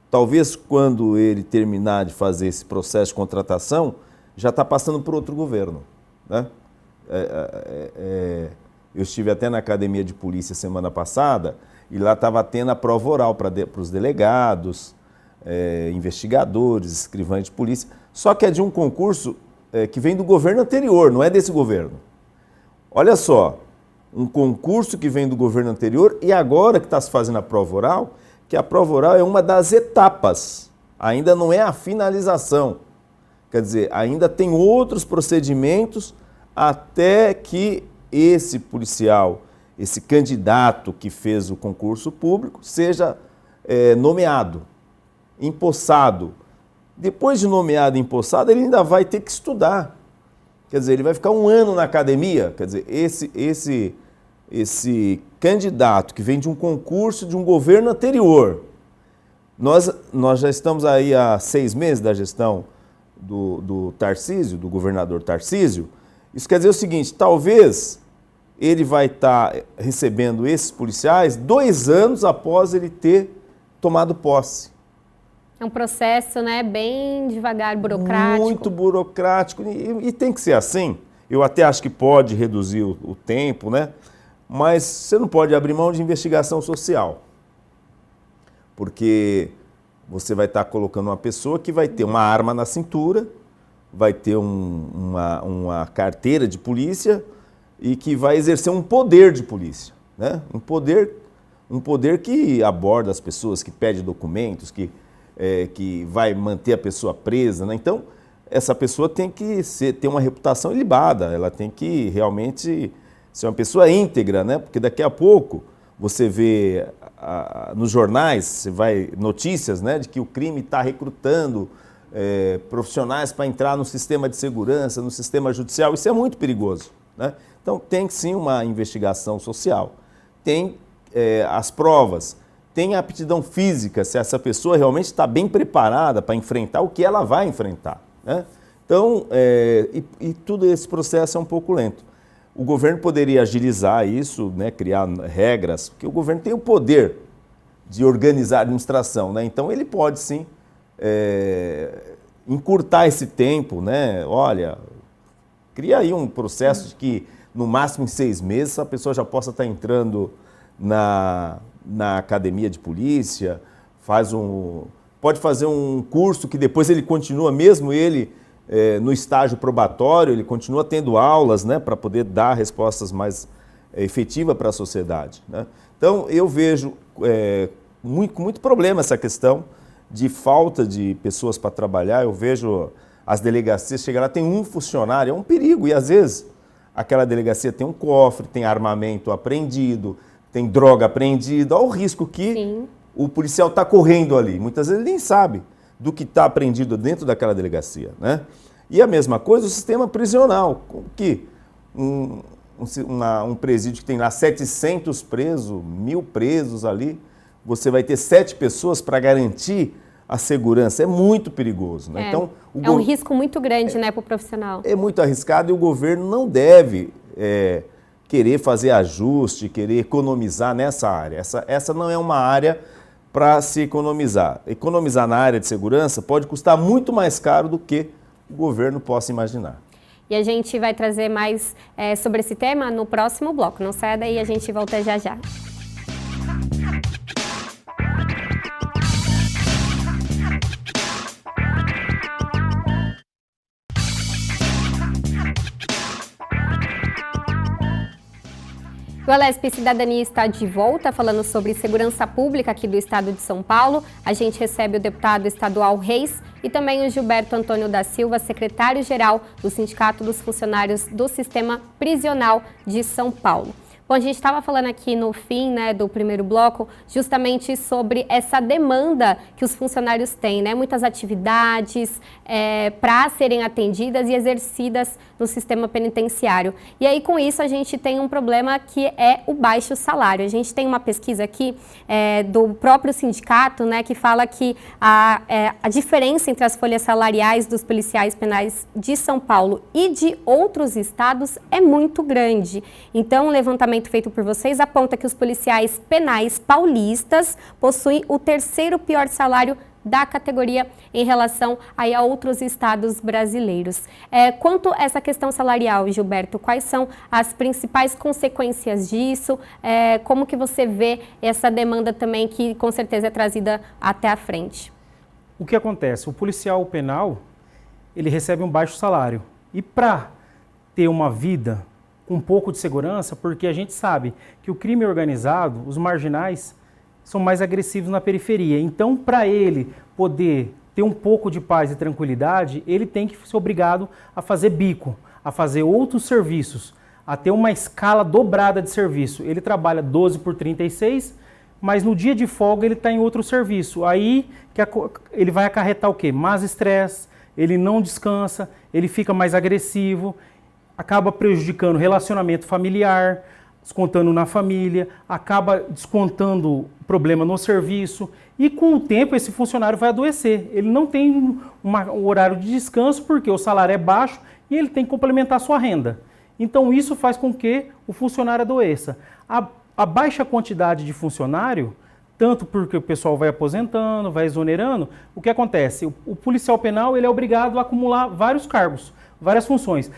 talvez quando ele terminar de fazer esse processo de contratação, já está passando por outro governo, né? Eu estive até na Academia de Polícia semana passada e lá estava tendo a prova oral para os delegados, investigadores, escrivães de polícia, só que é de um concurso que vem do governo anterior, não é desse governo. Olha só, um concurso que vem do governo anterior e agora que está se fazendo a prova oral, que a prova oral é uma das etapas, ainda não é a finalização. Quer dizer, ainda tem outros procedimentos até que esse policial, esse candidato que fez o concurso público, seja nomeado, empossado. Depois de nomeado e empossado, ele ainda vai ter que estudar. Quer dizer, ele vai ficar 1 ano na academia. Quer dizer, esse candidato que vem de um concurso de um governo anterior, nós já estamos aí há 6 meses da gestão do Tarcísio, do governador Tarcísio. Isso quer dizer o seguinte, talvez ele vai estar recebendo esses policiais 2 anos após ele ter tomado posse. É um processo, né, bem devagar, burocrático. Muito burocrático e tem que ser assim. Eu até acho que pode reduzir o tempo, né? Mas você não pode abrir mão de investigação social. Porque você vai estar colocando uma pessoa que vai ter uma arma na cintura, vai ter uma carteira de polícia e que vai exercer um poder de polícia, né? Um poder que aborda as pessoas, que pede documentos, que que vai manter a pessoa presa, né? Então, essa pessoa tem que ter uma reputação ilibada, ela tem que realmente ser uma pessoa íntegra, né? Porque daqui a pouco você vê nos jornais, você vai notícias, né, de que o crime está recrutando profissionais para entrar no sistema de segurança, no sistema judicial. Isso é muito perigoso, né? Então tem sim uma investigação social, tem as provas, tem a aptidão física, se essa pessoa realmente está bem preparada para enfrentar o que ela vai enfrentar, né? Então, e todo esse processo é um pouco lento. O governo poderia agilizar isso, né, criar regras, porque o governo tem o poder de organizar a administração, né? Então ele pode sim encurtar esse tempo, né? Olha, cria aí um processo de que no máximo em 6 meses a pessoa já possa estar entrando na academia de polícia, pode fazer um curso que depois ele continua, mesmo ele no estágio probatório, ele continua tendo aulas, né, para poder dar respostas mais efetivas para a sociedade, né? Então, eu vejo com muito problema essa questão de falta de pessoas para trabalhar. Eu vejo as delegacias chegar lá, tem um funcionário, é um perigo, e às vezes aquela delegacia tem um cofre, tem armamento apreendido, tem droga apreendida, olha o risco que Sim. o policial está correndo ali. Muitas vezes ele nem sabe do que está apreendido dentro daquela delegacia, né? E a mesma coisa o sistema prisional, que um presídio que tem lá 700 presos, 1.000 presos ali, você vai ter 7 pessoas para garantir a segurança. É muito perigoso, né? Então, um risco muito grande, né, para o profissional. É muito arriscado e o governo não deve querer fazer ajuste, querer economizar nessa área. Essa não é uma área para se economizar. Economizar na área de segurança pode custar muito mais caro do que o governo possa imaginar. E a gente vai trazer mais sobre esse tema no próximo bloco. Não saia daí, a gente volta já já. O Alesp Cidadania está de volta falando sobre segurança pública aqui do estado de São Paulo. A gente recebe o deputado estadual Reis e também o Gilberto Antônio da Silva, secretário-geral do Sindicato dos Funcionários do Sistema Prisional de São Paulo. Bom, a gente estava falando aqui no fim, né, do primeiro bloco justamente sobre essa demanda que os funcionários têm, né? Muitas atividades para serem atendidas e exercidas no sistema penitenciário. E aí, com isso, a gente tem um problema que é o baixo salário. A gente tem uma pesquisa aqui do próprio sindicato, né, que fala que a diferença entre as folhas salariais dos policiais penais de São Paulo e de outros estados é muito grande. Então, o levantamento feito por vocês aponta que os policiais penais paulistas possuem o 3º pior salário da categoria em relação aí a outros estados brasileiros. Quanto a essa questão salarial, Gilberto, quais são as principais consequências disso? Como que você vê essa demanda também que com certeza é trazida até a frente? O que acontece? O policial penal, ele recebe um baixo salário. E para ter uma vida com um pouco de segurança, porque a gente sabe que o crime organizado, os marginais, são mais agressivos na periferia. Então, para ele poder ter um pouco de paz e tranquilidade, ele tem que ser obrigado a fazer bico, a fazer outros serviços, a ter uma escala dobrada de serviço. Ele trabalha 12 por 36, mas no dia de folga ele está em outro serviço. Aí ele vai acarretar o quê? Mais estresse, ele não descansa, ele fica mais agressivo, acaba prejudicando o relacionamento familiar, descontando na família, acaba descontando problema no serviço e com o tempo esse funcionário vai adoecer. Ele não tem um horário de descanso porque o salário é baixo e ele tem que complementar a sua renda. Então isso faz com que o funcionário adoeça. A baixa quantidade de funcionário, tanto porque o pessoal vai aposentando, vai exonerando, o que acontece? O policial penal ele é obrigado a acumular vários cargos, várias funções.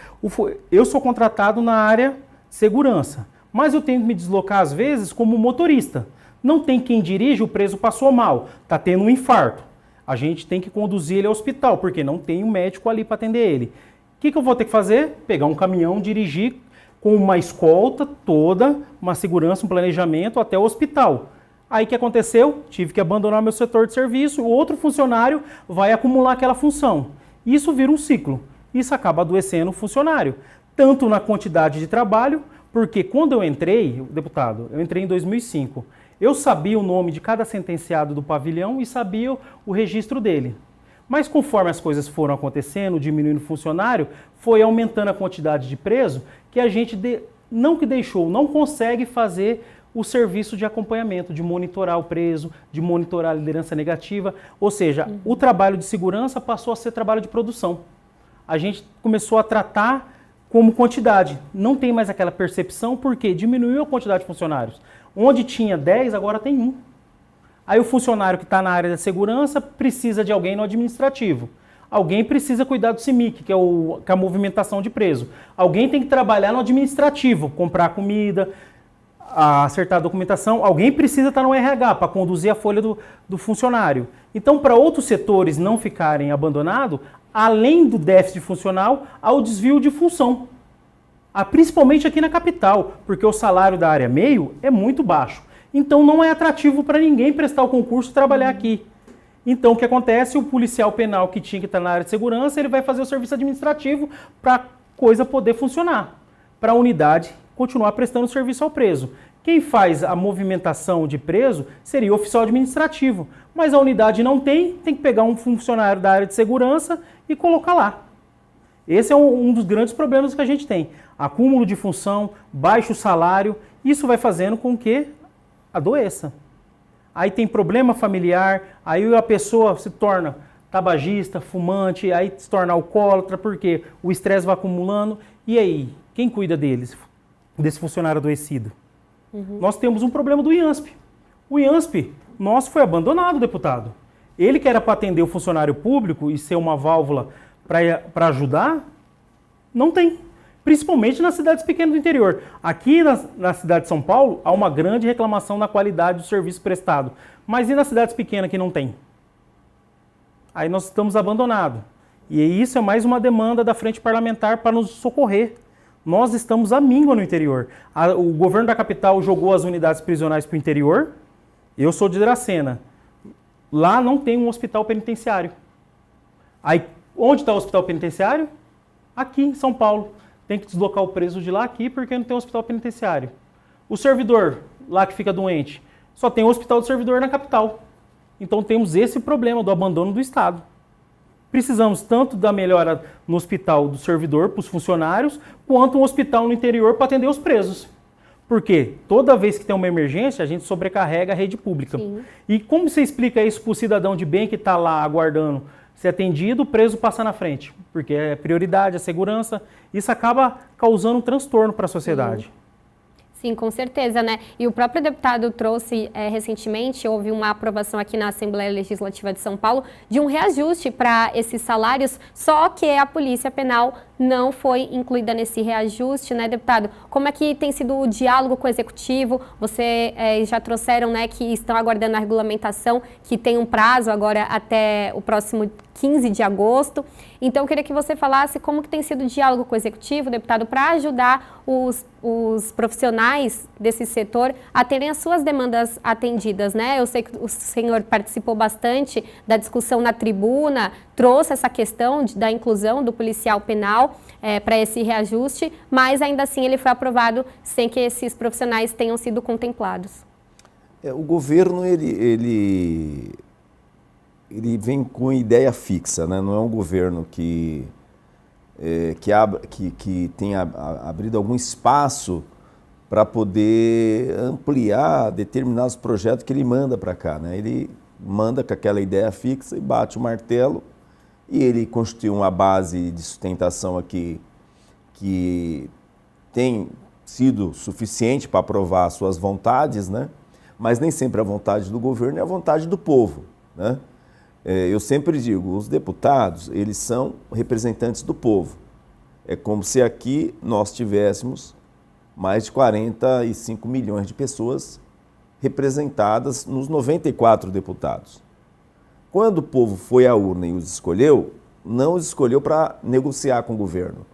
Eu sou contratado na área segurança, mas eu tenho que me deslocar às vezes como motorista. Não tem quem dirige, o preso passou mal, está tendo um infarto. A gente tem que conduzir ele ao hospital, porque não tem um médico ali para atender ele. O que eu vou ter que fazer? Pegar um caminhão, dirigir com uma escolta toda, uma segurança, um planejamento até o hospital. Aí o que aconteceu? Tive que abandonar meu setor de serviço, o outro funcionário vai acumular aquela função. Isso vira um ciclo. Isso acaba adoecendo o funcionário, tanto na quantidade de trabalho, porque quando eu entrei, deputado, eu entrei em 2005, eu sabia o nome de cada sentenciado do pavilhão e sabia o registro dele. Mas conforme as coisas foram acontecendo, diminuindo o funcionário, foi aumentando a quantidade de preso, que a gente não consegue fazer o serviço de acompanhamento, de monitorar o preso, de monitorar a liderança negativa. Ou seja, o trabalho de segurança passou a ser trabalho de produção. A gente começou a tratar como quantidade. Não tem mais aquela percepção porque diminuiu a quantidade de funcionários. Onde tinha 10, agora tem 1. Aí o funcionário que está na área da segurança precisa de alguém no administrativo. Alguém precisa cuidar do CIMIC, que é a movimentação de preso. Alguém tem que trabalhar no administrativo, comprar comida, acertar a documentação. Alguém precisa estar no RH para conduzir a folha do funcionário. Então, para outros setores não ficarem abandonados, além do déficit funcional, há o desvio de função. Principalmente aqui na capital, porque o salário da área meio é muito baixo. Então não é atrativo para ninguém prestar o concurso e trabalhar aqui. Então o que acontece? O policial penal que tinha que estar na área de segurança, ele vai fazer o serviço administrativo para a coisa poder funcionar. Para a unidade continuar prestando serviço ao preso. Quem faz a movimentação de preso seria o oficial administrativo. Mas a unidade não tem que pegar um funcionário da área de segurança e colocar lá. Esse é um dos grandes problemas que a gente tem. Acúmulo de função, baixo salário, isso vai fazendo com que adoeça. Aí tem problema familiar, aí a pessoa se torna tabagista, fumante, aí se torna alcoólatra, porque o estresse vai acumulando. E aí, quem cuida deles, desse funcionário adoecido? Nós temos um problema do IANSP. O IANSP nosso foi abandonado, deputado. Ele que era para atender o funcionário público e ser uma válvula para ajudar, não tem. Principalmente nas cidades pequenas do interior. Aqui na cidade de São Paulo, há uma grande reclamação na qualidade do serviço prestado. Mas e nas cidades pequenas que não tem? Aí nós estamos abandonados. E isso é mais uma demanda da frente parlamentar para nos socorrer. Nós estamos à míngua no interior. O governo da capital jogou as unidades prisionais para o interior. Eu sou de Dracena. Lá não tem um hospital penitenciário. Aí, onde está o hospital penitenciário? Aqui em São Paulo. Tem que deslocar o preso de lá aqui porque não tem hospital penitenciário. O servidor, lá que fica doente, só tem o hospital do servidor na capital. Então temos esse problema do abandono do Estado. Precisamos tanto da melhora no hospital do servidor para os funcionários, quanto um hospital no interior para atender os presos. Porque toda vez que tem uma emergência, a gente sobrecarrega a rede pública. Sim. E como você explica isso para o cidadão de bem que está lá aguardando ser atendido, o preso passa na frente? Porque é prioridade, a segurança. Isso acaba causando um transtorno para a sociedade. Sim, com certeza, né? E o próprio deputado trouxe recentemente, houve uma aprovação aqui na Assembleia Legislativa de São Paulo de um reajuste para esses salários, só que a Polícia Penal não foi incluída nesse reajuste, né, deputado? Como é que tem sido o diálogo com o Executivo? Você já trouxeram, né, que estão aguardando a regulamentação, que tem um prazo agora até o próximo 15 de agosto. Então, eu queria que você falasse como que tem sido o diálogo com o Executivo, deputado, para ajudar os profissionais desse setor a terem as suas demandas atendidas, né? Eu sei que o senhor participou bastante da discussão na tribuna, trouxe essa questão da inclusão do policial penal para esse reajuste, mas ainda assim ele foi aprovado sem que esses profissionais tenham sido contemplados. O governo, ele vem com ideia fixa, né? Não é um governo que tenha abrido algum espaço para poder ampliar determinados projetos que ele manda para cá, né? Ele manda com aquela ideia fixa e bate o martelo e ele constitui uma base de sustentação aqui que tem sido suficiente para aprovar as suas vontades, né? Mas nem sempre a vontade do governo é a vontade do povo, né? Eu sempre digo, os deputados, eles são representantes do povo. É como se aqui nós tivéssemos mais de 45 milhões de pessoas representadas nos 94 deputados. Quando o povo foi à urna e os escolheu, não os escolheu para negociar com o governo.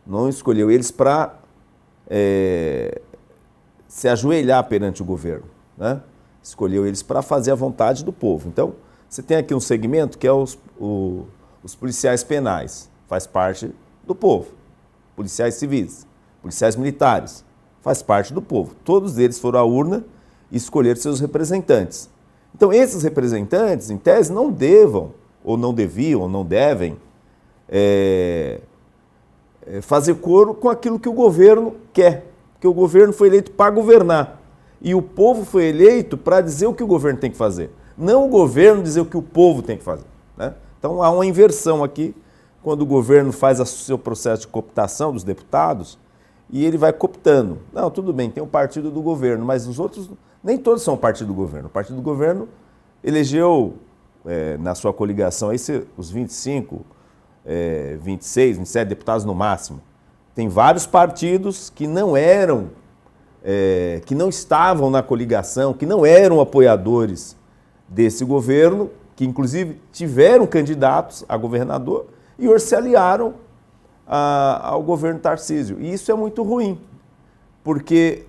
Não escolheu eles para se ajoelhar perante o governo, né? escolheu eles para fazer a vontade do povo. Então, você tem aqui um segmento que é os policiais penais, faz parte do povo. Policiais civis, policiais militares, faz parte do povo. Todos eles foram à urna e escolheram seus representantes. Então, esses representantes, em tese, não devam, ou não deviam, ou não devem, fazer coro com aquilo que o governo quer. Porque o governo foi eleito para governar. E o povo foi eleito para dizer o que o governo tem que fazer. Não o governo dizer o que o povo tem que fazer, né? Então, há uma inversão aqui, quando o governo faz o seu processo de cooptação dos deputados, e ele vai cooptando. Não, tudo bem, tem o partido do governo, mas os outros, nem todos são o partido do governo. O partido do governo elegeu, na sua coligação, aí, os 25, 26, 27 deputados no máximo. Tem vários partidos que não eram, que não estavam na coligação, que não eram apoiadores desse governo, que inclusive tiveram candidatos a governador e hoje se aliaram ao governo Tarcísio. E isso é muito ruim, porque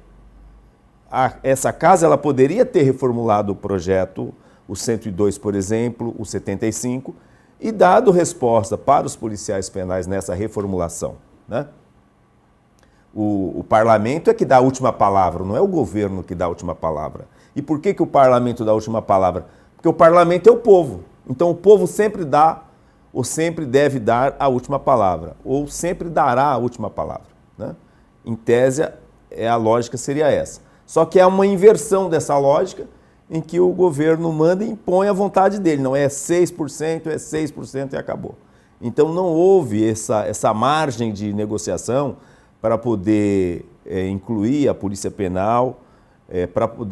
essa casa ela poderia ter reformulado o projeto, o 102, por exemplo, o 75, e dado resposta para os policiais penais nessa reformulação, né? O parlamento é que dá a última palavra, não é o governo que dá a última palavra. E por que o parlamento dá a última palavra? Porque o parlamento é o povo. Então o povo sempre dá, ou sempre deve dar a última palavra, ou sempre dará a última palavra, né? Em tese, a lógica seria essa. Só que é uma inversão dessa lógica, em que o governo manda e impõe a vontade dele. Não é 6%, é 6% e acabou. Então não houve essa margem de negociação para poder incluir a Polícia Penal,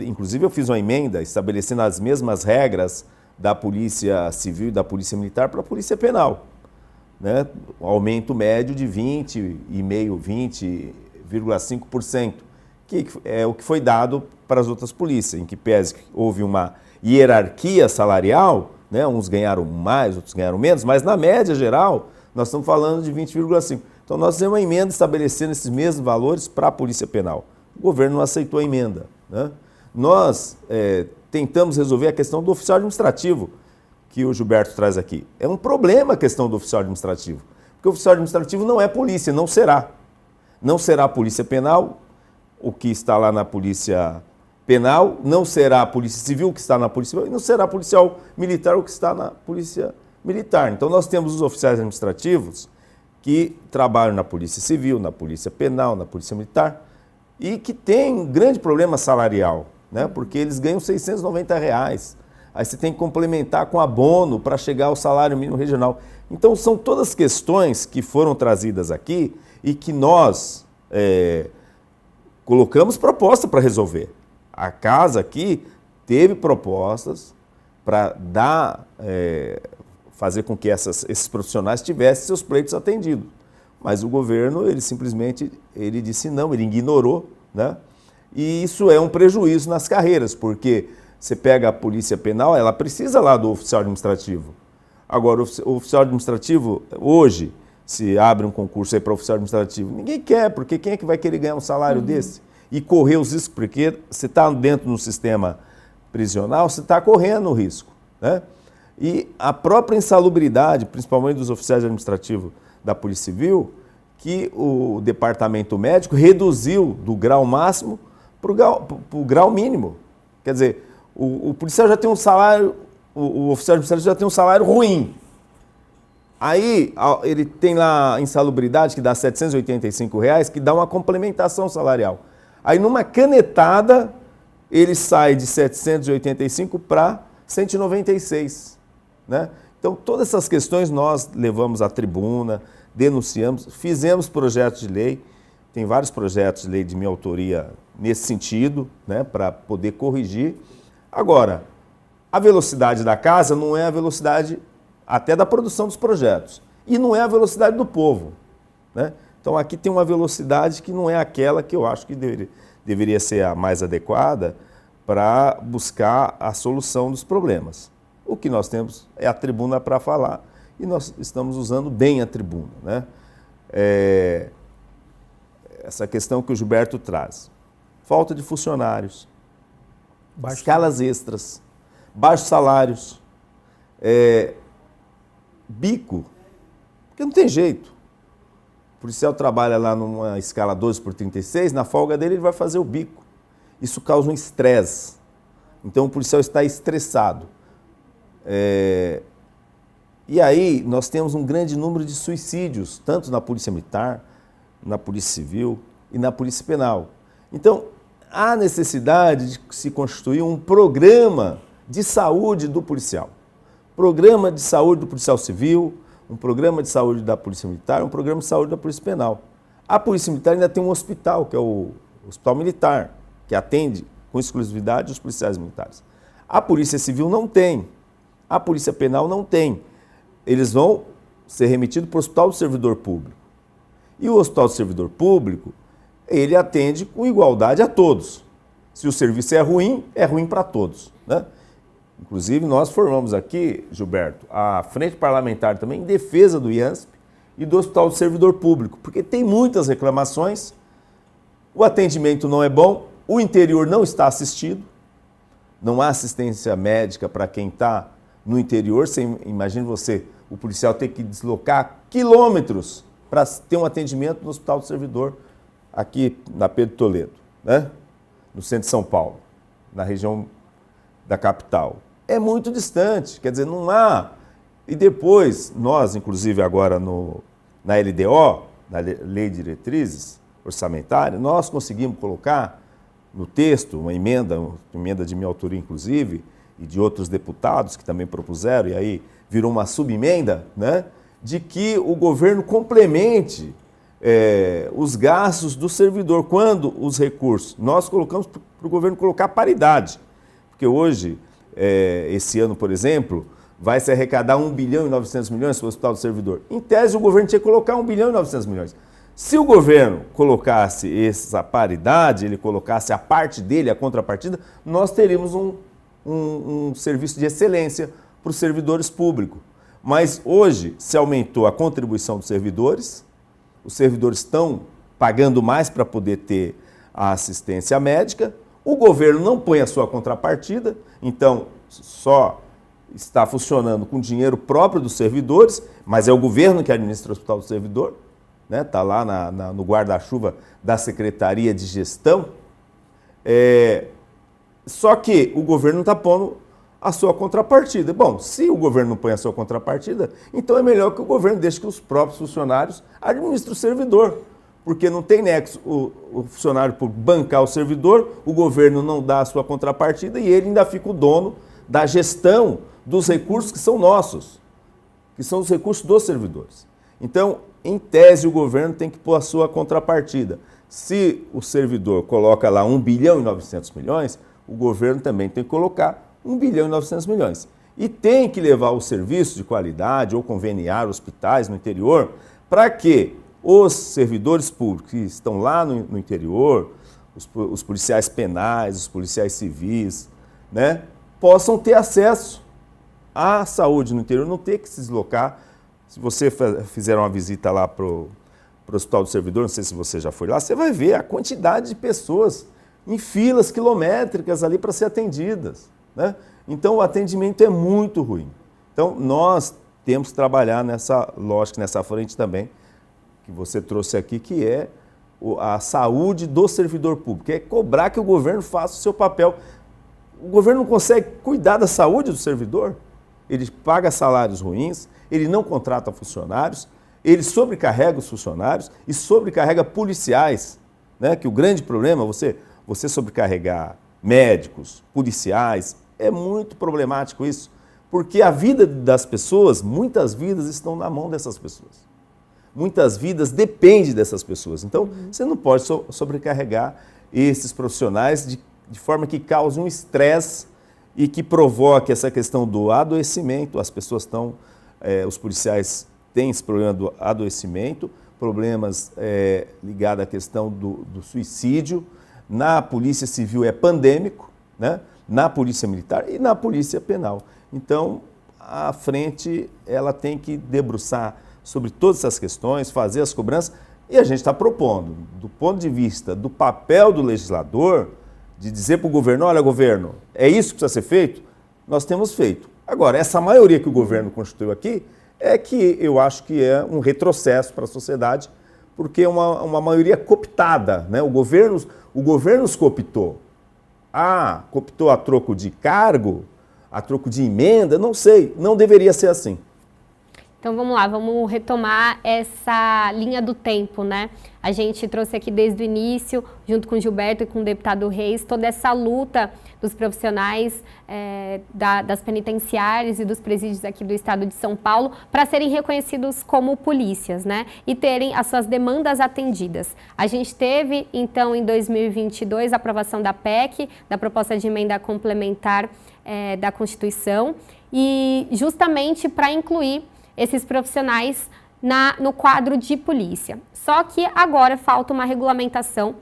inclusive eu fiz uma emenda estabelecendo as mesmas regras da Polícia Civil e da Polícia Militar para a Polícia Penal, né? Um aumento médio de 20,5%, 20,5%, que é o que foi dado para as outras polícias, em que pese que houve uma hierarquia salarial, né? Uns ganharam mais, outros ganharam menos, mas na média geral nós estamos falando de 20,5%. Então nós fizemos uma emenda estabelecendo esses mesmos valores para a Polícia Penal. O governo não aceitou a emenda, né? Nós tentamos resolver a questão do oficial administrativo, que o Gilberto traz aqui. É um problema a questão do oficial administrativo, porque o oficial administrativo não é polícia, não será. Não será a Polícia Penal, o que está lá na Polícia Penal, não será a Polícia Civil, o que está na Polícia Civil, e não será policial militar, o que está na Polícia Militar. Então nós temos os oficiais administrativos que trabalham na Polícia Civil, na Polícia Penal, na Polícia Militar, e que tem um grande problema salarial, né? Porque eles ganham R$690. Aí você tem que complementar com abono para chegar ao salário mínimo regional. Então são todas questões que foram trazidas aqui e que nós colocamos proposta para resolver. A casa aqui teve propostas para fazer com que esses profissionais tivessem seus pleitos atendidos. Mas o governo, ele simplesmente disse não, ele ignorou, né? E isso é um prejuízo nas carreiras, porque você pega a Polícia Penal, ela precisa lá do oficial administrativo. Agora, o oficial administrativo, hoje, se abre um concurso aí para oficial administrativo, ninguém quer, porque quem é que vai querer ganhar um salário desse? E correr os riscos, porque você está dentro do sistema prisional, você está correndo o risco, né? E a própria insalubridade, principalmente dos oficiais administrativos da Polícia Civil, que o departamento médico reduziu do grau máximo para o grau mínimo. Quer dizer, o policial já tem um salário, o oficial administrativo já tem um salário ruim. Aí ele tem lá a insalubridade, que dá R$785, que dá uma complementação salarial. Aí numa canetada, ele sai de 785 para 196, né? Então, todas essas questões nós levamos à tribuna, denunciamos, fizemos projetos de lei, tem vários projetos de lei de minha autoria nesse sentido, né, para poder corrigir. Agora, a velocidade da casa não é a velocidade até da produção dos projetos, e não é a velocidade do povo, né? Então, aqui tem uma velocidade que não é aquela que eu acho que deveria ser a mais adequada para buscar a solução dos problemas. O que nós temos é a tribuna para falar e nós estamos usando bem a tribuna, né? Essa questão que o Gilberto traz. Falta de funcionários. escalas extras, baixos salários, bico, porque não tem jeito. O policial trabalha lá numa escala 12/36, na folga dele ele vai fazer o bico. Isso causa um estresse. Então o policial está estressado. E aí nós temos um grande número de suicídios, tanto na Polícia Militar, na Polícia Civil e na Polícia Penal. Então, há necessidade de se constituir um programa de saúde do policial. Programa de saúde do policial civil, um programa de saúde da Polícia Militar, um programa de saúde da Polícia Penal. A Polícia Militar ainda tem um hospital, que é o Hospital Militar, que atende com exclusividade os policiais militares. A Polícia Civil não tem, a Polícia Penal não tem. Eles vão ser remetidos para o Hospital do Servidor Público. E o Hospital do Servidor Público, ele atende com igualdade a todos. Se o serviço é ruim para todos, né? Inclusive, nós formamos aqui, Gilberto, a Frente Parlamentar também em defesa do IANSP e do Hospital do Servidor Público, porque tem muitas reclamações, o atendimento não é bom, o interior não está assistido, não há assistência médica para quem está no interior. Imagine você, o policial ter que deslocar quilômetros para ter um atendimento no Hospital do Servidor, aqui na Pedro Toledo, né? No centro de São Paulo, na região da capital. É muito distante, quer dizer, não há. E depois, nós, inclusive agora na LDO, na Lei de Diretrizes Orçamentárias, nós conseguimos colocar no texto uma emenda de minha autoria, inclusive, e de outros deputados que também propuseram, e aí virou uma subemenda, né, de que o governo complemente os gastos do servidor, quando os recursos, nós colocamos para o governo colocar paridade, porque hoje, esse ano, por exemplo, vai se arrecadar 1 bilhão e 900 milhões para o Hospital do Servidor. Em tese, o governo tinha que colocar 1 bilhão e 900 milhões. Se o governo colocasse essa paridade, ele colocasse a parte dele, a contrapartida, nós teríamos um serviço de excelência para os servidores públicos. Mas hoje se aumentou a contribuição dos servidores, os servidores estão pagando mais para poder ter a assistência médica, o governo não põe a sua contrapartida, então só está funcionando com dinheiro próprio dos servidores, mas é o governo que administra o Hospital do Servidor, né? Está lá no guarda-chuva da Secretaria de Gestão. Só que o governo não está pondo a sua contrapartida. Bom, se o governo não põe a sua contrapartida, então é melhor que o governo deixe que os próprios funcionários administrem o servidor, porque não tem nexo o funcionário por bancar o servidor, o governo não dá a sua contrapartida e ele ainda fica o dono da gestão dos recursos que são nossos, que são os recursos dos servidores. Então, em tese, o governo tem que pôr a sua contrapartida. Se o servidor coloca lá 1 bilhão e 900 milhões, o governo também tem que colocar 1 bilhão e 900 milhões. E tem que levar o serviço de qualidade ou conveniar hospitais no interior para que os servidores públicos que estão lá no interior, os policiais penais, os policiais civis, né, possam ter acesso à saúde no interior, não ter que se deslocar. Se você fizer uma visita lá para o Hospital do Servidor, não sei se você já foi lá, você vai ver a quantidade de pessoas em filas quilométricas ali para ser atendidas, né? Então o atendimento é muito ruim. Então nós temos que trabalhar nessa lógica, nessa frente também, que você trouxe aqui, que é a saúde do servidor público, é cobrar que o governo faça o seu papel. O governo não consegue cuidar da saúde do servidor, ele paga salários ruins, ele não contrata funcionários, ele sobrecarrega os funcionários e sobrecarrega policiais, né? Que o grande problema, você sobrecarregar médicos, policiais, é muito problemático isso, porque a vida das pessoas, muitas vidas estão na mão dessas pessoas. Muitas vidas dependem dessas pessoas. Então, você não pode sobrecarregar esses profissionais de forma que cause um estresse e que provoque essa questão do adoecimento. As pessoas estão, os policiais têm esse problema do adoecimento, problemas ligados à questão do suicídio. Na Polícia Civil é pandêmico, né? Na Polícia Militar e na Polícia Penal. Então, a frente ela tem que debruçar sobre todas essas questões, fazer as cobranças, e a gente está propondo, do ponto de vista do papel do legislador, de dizer para o governo, olha, governo, é isso que precisa ser feito, nós temos feito. Agora, essa maioria que o governo constituiu aqui é que eu acho que é um retrocesso para a sociedade, porque é uma maioria cooptada, né? O governo os cooptou. Cooptou a troco de cargo, a troco de emenda, não sei, não deveria ser assim. Então vamos lá, vamos retomar essa linha do tempo, né? A gente trouxe aqui desde o início, junto com o Gilberto e com o deputado Reis, toda essa luta dos profissionais das penitenciárias e dos presídios aqui do estado de São Paulo para serem reconhecidos como polícias, né? E terem as suas demandas atendidas. A gente teve, então, em 2022, a aprovação da PEC, da proposta de emenda complementar da Constituição, e justamente para incluir esses profissionais no quadro de polícia. Só que agora falta uma regulamentação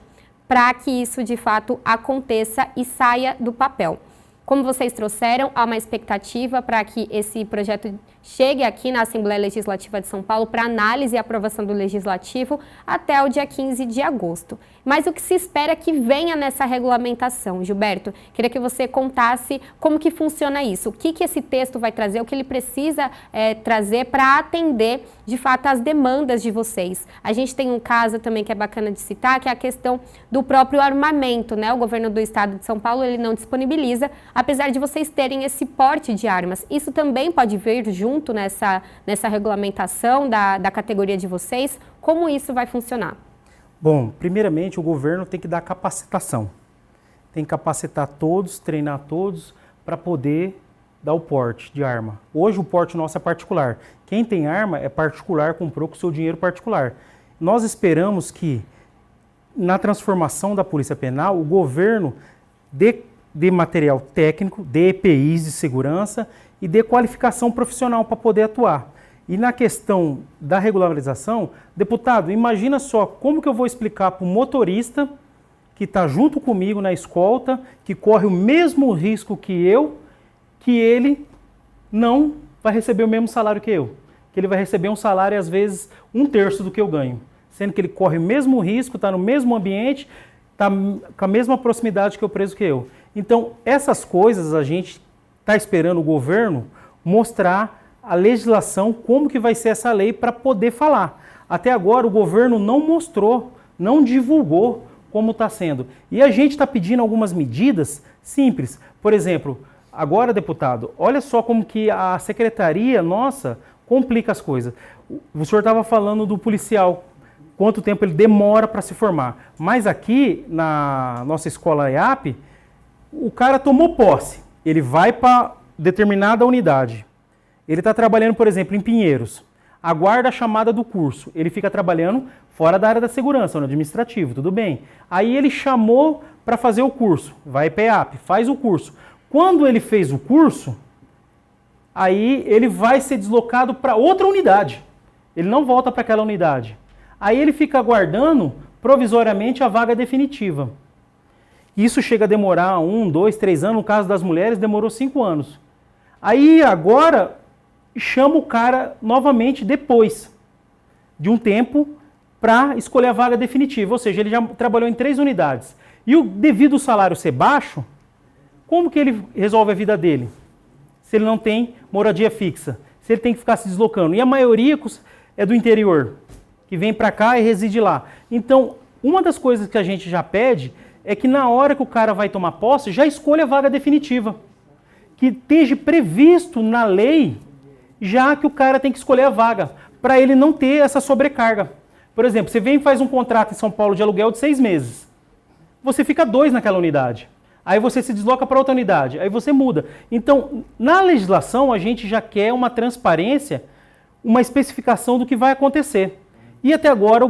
para que isso de fato aconteça e saia do papel. Como vocês trouxeram, há uma expectativa para que esse projeto chegue aqui na Assembleia Legislativa de São Paulo para análise e aprovação do Legislativo até o dia 15 de agosto. Mas o que se espera é que venha nessa regulamentação? Gilberto, queria que você contasse como que funciona isso, o que esse texto vai trazer, o que ele precisa trazer para atender, de fato, as demandas de vocês. A gente tem um caso também que é bacana de citar, que é a questão do próprio armamento, né? O governo do estado de São Paulo, ele não disponibiliza, apesar de vocês terem esse porte de armas. Isso também pode vir junto nessa regulamentação da categoria de vocês? Como isso vai funcionar? Bom, primeiramente o governo tem que dar capacitação. Tem que capacitar todos, treinar todos para poder dar o porte de arma. Hoje o porte nosso é particular. Quem tem arma é particular, comprou com o seu dinheiro particular. Nós esperamos que na transformação da Polícia Penal o governo dê material técnico, dê EPIs de segurança e dê qualificação profissional para poder atuar. E na questão da regularização, deputado, imagina só como que eu vou explicar para o motorista que está junto comigo na escolta, que corre o mesmo risco que eu, que ele não vai receber o mesmo salário que eu. Que ele vai receber um salário, às vezes, 1/3 do que eu ganho. Sendo que ele corre o mesmo risco, está no mesmo ambiente, está com a mesma proximidade que o preso que eu. Então, essas coisas a gente está esperando o governo mostrar a legislação, como que vai ser essa lei para poder falar. Até agora o governo não mostrou, não divulgou como está sendo. E a gente está pedindo algumas medidas simples. Por exemplo, agora, deputado, olha só como que a secretaria nossa complica as coisas. O senhor estava falando do policial, quanto tempo ele demora para se formar. Mas aqui, na nossa escola EAP, o cara tomou posse, ele vai para determinada unidade. Ele está trabalhando, por exemplo, em Pinheiros. Aguarda a chamada do curso. Ele fica trabalhando fora da área da segurança, no administrativo, tudo bem. Aí ele chamou para fazer o curso. Vai para a EAP, faz o curso. Quando ele fez o curso, aí ele vai ser deslocado para outra unidade. Ele não volta para aquela unidade. Aí ele fica aguardando provisoriamente a vaga definitiva. Isso chega a demorar 1, 2, 3 anos. No caso das mulheres, demorou 5 anos. Aí agora chama o cara novamente depois de um tempo para escolher a vaga definitiva. Ou seja, ele já trabalhou em 3 unidades. E devido ao salário ser baixo, como que ele resolve a vida dele? Se ele não tem moradia fixa, se ele tem que ficar se deslocando. E a maioria é do interior, que vem para cá e reside lá. Então, uma das coisas que a gente já pede é que na hora que o cara vai tomar posse, já escolha a vaga definitiva. Que esteja previsto na lei, já que o cara tem que escolher a vaga, para ele não ter essa sobrecarga. Por exemplo, você vem e faz um contrato em São Paulo de aluguel de 6 meses. Você fica 2 naquela unidade. Aí você se desloca para outra unidade, aí você muda. Então, na legislação, a gente já quer uma transparência, uma especificação do que vai acontecer. E até agora,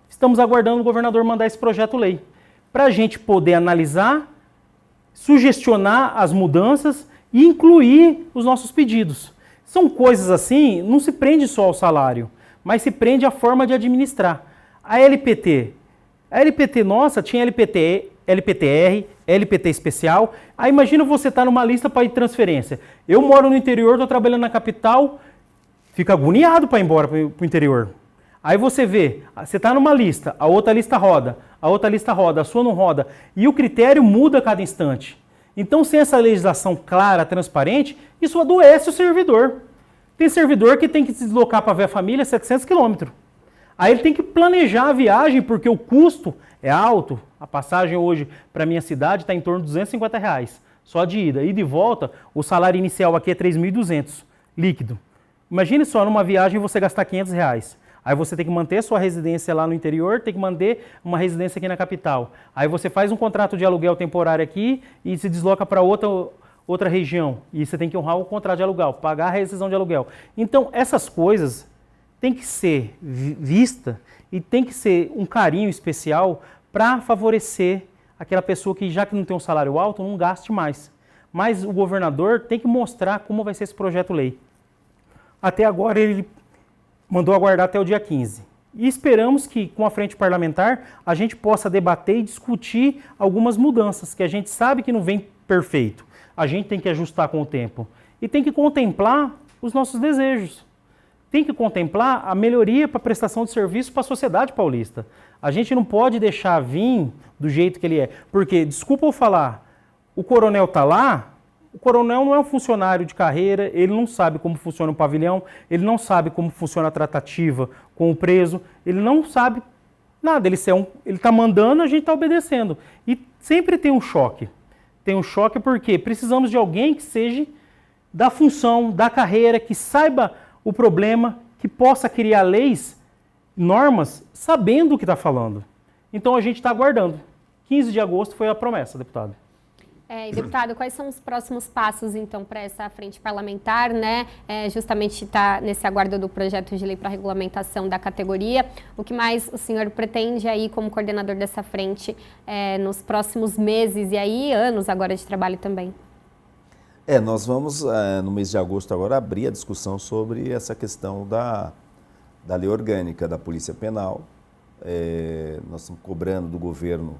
estamos aguardando o governador mandar esse projeto-lei, para a gente poder analisar, sugestionar as mudanças e incluir os nossos pedidos. São coisas assim, não se prende só ao salário, mas se prende à forma de administrar. A LPT nossa tinha LPTR, LPT especial. Aí imagina você estar numa lista para ir de transferência. Eu moro no interior, estou trabalhando na capital, fico agoniado para ir embora para o interior. Aí você vê, você está numa lista, a outra lista roda, a sua não roda, e o critério muda a cada instante. Então, sem essa legislação clara, transparente, isso adoece o servidor. Tem servidor que tem que se deslocar para ver a família 700 quilômetros. Aí ele tem que planejar a viagem, porque o custo é alto. A passagem hoje para a minha cidade está em torno de R$250, só de ida. E de volta, o salário inicial aqui é 3.200, líquido. Imagine só, numa viagem você gastar R$500. Aí você tem que manter a sua residência lá no interior, tem que manter uma residência aqui na capital. Aí você faz um contrato de aluguel temporário aqui e se desloca para outra região. E você tem que honrar o contrato de aluguel, pagar a rescisão de aluguel. Então, essas coisas têm que ser vistas e tem que ser um carinho especial para favorecer aquela pessoa que, já que não tem um salário alto, não gaste mais. Mas o governador tem que mostrar como vai ser esse projeto-lei. Até agora ele mandou aguardar até o dia 15. E esperamos que, com a frente parlamentar, a gente possa debater e discutir algumas mudanças, que a gente sabe que não vem perfeito. A gente tem que ajustar com o tempo. E tem que contemplar os nossos desejos. Tem que contemplar a melhoria para a prestação de serviço para a sociedade paulista. A gente não pode deixar vir do jeito que ele é. Porque, desculpa eu falar, o coronel está lá, o coronel não é um funcionário de carreira, ele não sabe como funciona o pavilhão, ele não sabe como funciona a tratativa com o preso, ele não sabe nada, ele está mandando, a gente está obedecendo. E sempre tem um choque. Tem um choque porque precisamos de alguém que seja da função, da carreira, que saiba o problema, que possa criar leis, normas, sabendo o que está falando. Então a gente está aguardando. 15 de agosto foi a promessa, deputado. E, deputado, quais são os próximos passos, então, para essa frente parlamentar, né? Justamente está nesse aguardo do projeto de lei para regulamentação da categoria. O que mais o senhor pretende aí, como coordenador dessa frente, nos próximos meses e aí anos agora de trabalho também? Nós vamos, no mês de agosto agora, abrir a discussão sobre essa questão da lei orgânica da Polícia Penal. Nós estamos cobrando do governo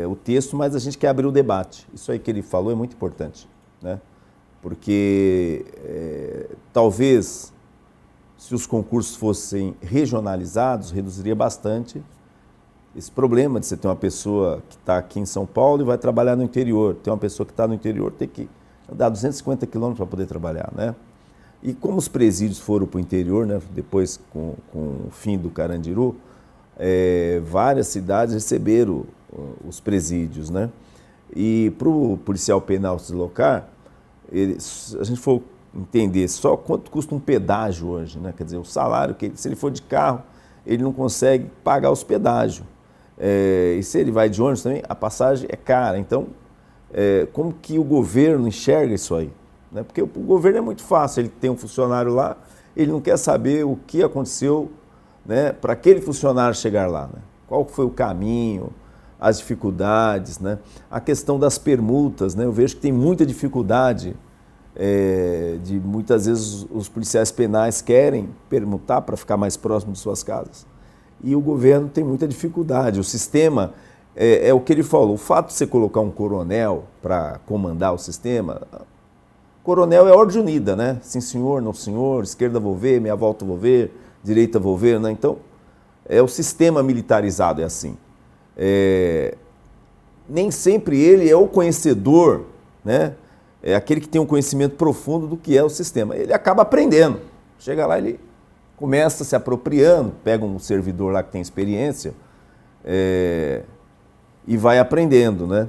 o texto, mas a gente quer abrir o debate. Isso aí que ele falou é muito importante, né? Porque talvez, se os concursos fossem regionalizados, reduziria bastante esse problema de você ter uma pessoa que está aqui em São Paulo e vai trabalhar no interior. Tem uma pessoa que está no interior, tem que andar 250 quilômetros para poder trabalhar, né? E como os presídios foram para o interior, né, depois com o fim do Carandiru, várias cidades receberam os presídios, né? E para o policial penal se deslocar, se a gente for entender só quanto custa um pedágio hoje, né? Quer dizer, o salário, se ele for de carro, ele não consegue pagar os pedágios. E se ele vai de ônibus também, a passagem é cara. Então, como que o governo enxerga isso aí? Né? Porque o governo é muito fácil, ele tem um funcionário lá, ele não quer saber o que aconteceu, né, para aquele funcionário chegar lá, né? Qual foi o caminho, as dificuldades, né? A questão das permutas, né? Eu vejo que tem muita dificuldade, de muitas vezes os policiais penais querem permutar para ficar mais próximo de suas casas. E o governo tem muita dificuldade. O sistema, é o que ele falou, o fato de você colocar um coronel para comandar o sistema, coronel é ordem unida, né? Sim senhor, não senhor, esquerda vou ver, meia volta vou ver, direita vou ver, né? Então, o sistema militarizado é assim. Nem sempre ele é o conhecedor, né? É aquele que tem um conhecimento profundo do que é o sistema. Ele acaba aprendendo. Chega lá, ele começa se apropriando, pega um servidor lá que tem experiência e vai aprendendo, né?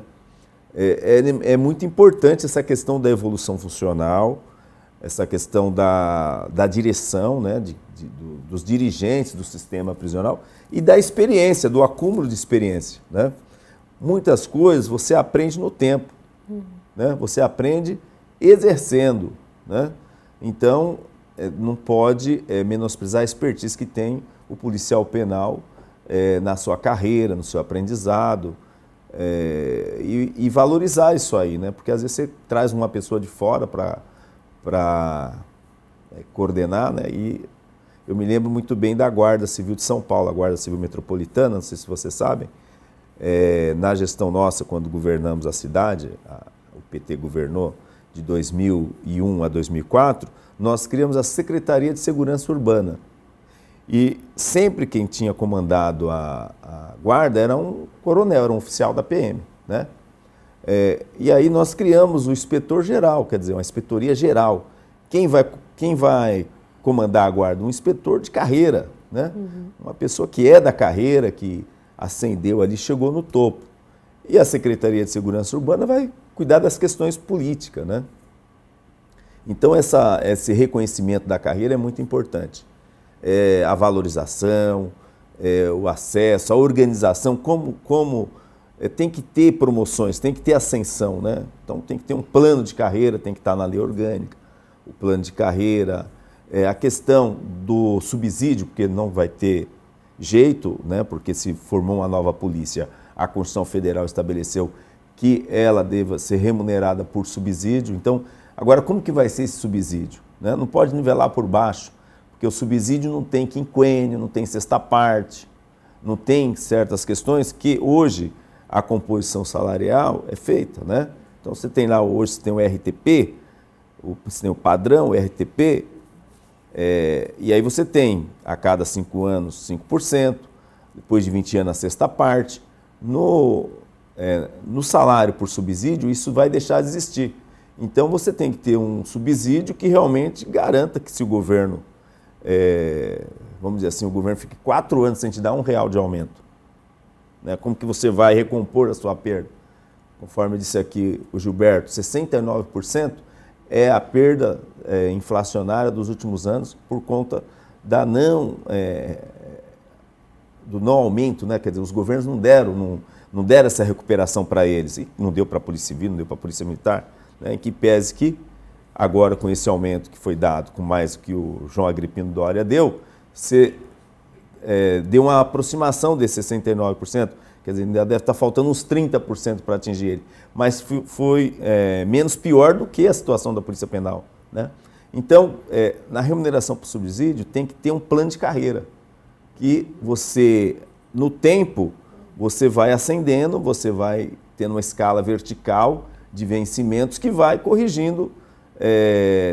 É muito importante essa questão da evolução funcional, essa questão da direção, né? Dos dirigentes do sistema prisional e da experiência, do acúmulo de experiência, né? Muitas coisas você aprende no tempo, né? Você aprende exercendo, né? Então, não pode menosprezar a expertise que tem o policial penal na sua carreira, no seu aprendizado, e valorizar isso aí, né? Porque às vezes você traz uma pessoa de fora para coordenar, né? E eu me lembro muito bem da Guarda Civil de São Paulo, a Guarda Civil Metropolitana, não sei se vocês sabem, na gestão nossa, quando governamos a cidade, o PT governou de 2001 a 2004, nós criamos a Secretaria de Segurança Urbana. E sempre quem tinha comandado a guarda era um coronel, era um oficial da PM, né? E aí nós criamos o inspetor-geral, quer dizer, uma inspetoria geral. Quem vai comandar a guarda? Um inspetor de carreira, né? Uma pessoa que é da carreira, que ascendeu ali, chegou no topo. E a Secretaria de Segurança Urbana vai cuidar das questões políticas, né? Então esse reconhecimento da carreira é muito importante. A valorização, o acesso, a organização, como tem que ter promoções, tem que ter ascensão, né? Então tem que ter um plano de carreira, tem que estar na lei orgânica, o plano de carreira, a questão do subsídio, porque não vai ter jeito, né? Porque se formou uma nova polícia, a Constituição Federal estabeleceu que ela deva ser remunerada por subsídio. Então, agora como que vai ser esse subsídio, né? Não pode nivelar por baixo, porque o subsídio não tem quinquênio, não tem sexta parte, não tem certas questões que hoje a composição salarial é feita, né? Então você tem lá, hoje você tem o RTP, você tem o padrão, o RTP, e aí você tem a cada 5 anos 5%, depois de 20 anos a sexta parte. No salário por subsídio, isso vai deixar de existir. Então você tem que ter um subsídio que realmente garanta que se o governo, vamos dizer assim, o governo fique 4 anos sem te dar R$1 de aumento, né? Como que você vai recompor a sua perda? Conforme disse aqui o Gilberto, 69% é a perda inflacionária dos últimos anos por conta da do não aumento, né? Quer dizer, os governos não deram essa recuperação para eles, e não deu para a Polícia Civil, não deu para a Polícia Militar, né? Em que pese que agora com esse aumento que foi dado, com mais do que o João Agripino Doria deu, você deu uma aproximação desses 69%, quer dizer, ainda deve estar faltando uns 30% para atingir ele, mas foi menos pior do que a situação da Polícia Penal, né? Então, na remuneração por subsídio tem que ter um plano de carreira, que você, no tempo, você vai ascendendo, você vai tendo uma escala vertical de vencimentos que vai corrigindo,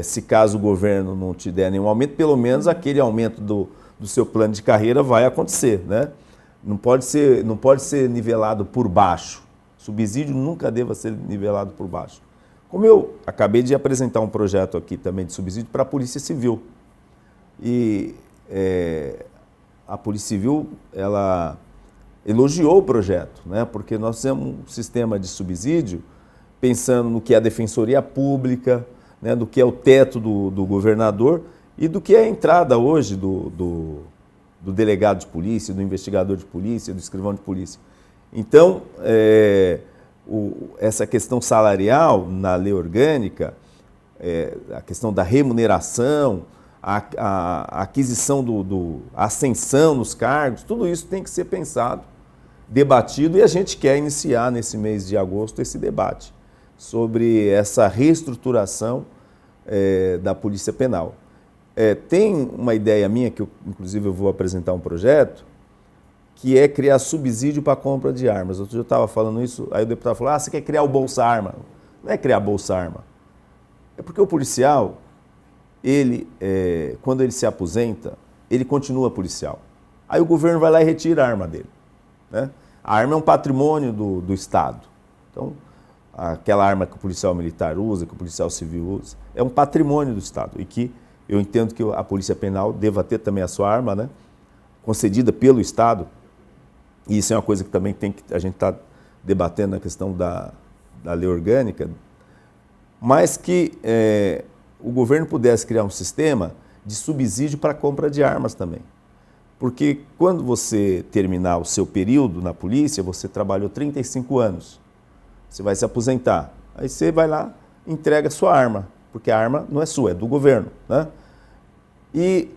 se caso o governo não te der nenhum aumento, pelo menos aquele aumento do seu plano de carreira vai acontecer, né? Não pode ser nivelado por baixo. Subsídio nunca deva ser nivelado por baixo. Como eu acabei de apresentar um projeto aqui também de subsídio para a Polícia Civil. E a Polícia Civil, ela elogiou o projeto, né? Porque nós temos um sistema de subsídio pensando no que é a Defensoria Pública, né? Do que é o teto do governador e do que é a entrada hoje do delegado de polícia, do investigador de polícia, do escrivão de polícia. Então, essa questão salarial na lei orgânica, a questão da remuneração, a aquisição a ascensão nos cargos, tudo isso tem que ser pensado, debatido, e a gente quer iniciar nesse mês de agosto esse debate sobre essa reestruturação da Polícia Penal. Tem uma ideia minha, que inclusive eu vou apresentar um projeto, que é criar subsídio para a compra de armas. Outro dia eu estava falando isso, aí o deputado falou, você quer criar o Bolsa Arma? Não é criar Bolsa Arma. É porque o policial, quando ele se aposenta, ele continua policial. Aí o governo vai lá e retira a arma dele, né? A arma é um patrimônio do Estado. Então, aquela arma que o policial militar usa, que o policial civil usa, é um patrimônio do Estado. E que eu entendo que a Polícia Penal deva ter também a sua arma, né? Concedida pelo Estado. E isso é uma coisa que também a gente está debatendo na questão da lei orgânica, mas que o governo pudesse criar um sistema de subsídio para a compra de armas também. Porque quando você terminar o seu período na polícia, você trabalhou 35 anos, você vai se aposentar, aí você vai lá e entrega a sua arma, porque a arma não é sua, é do governo, né? E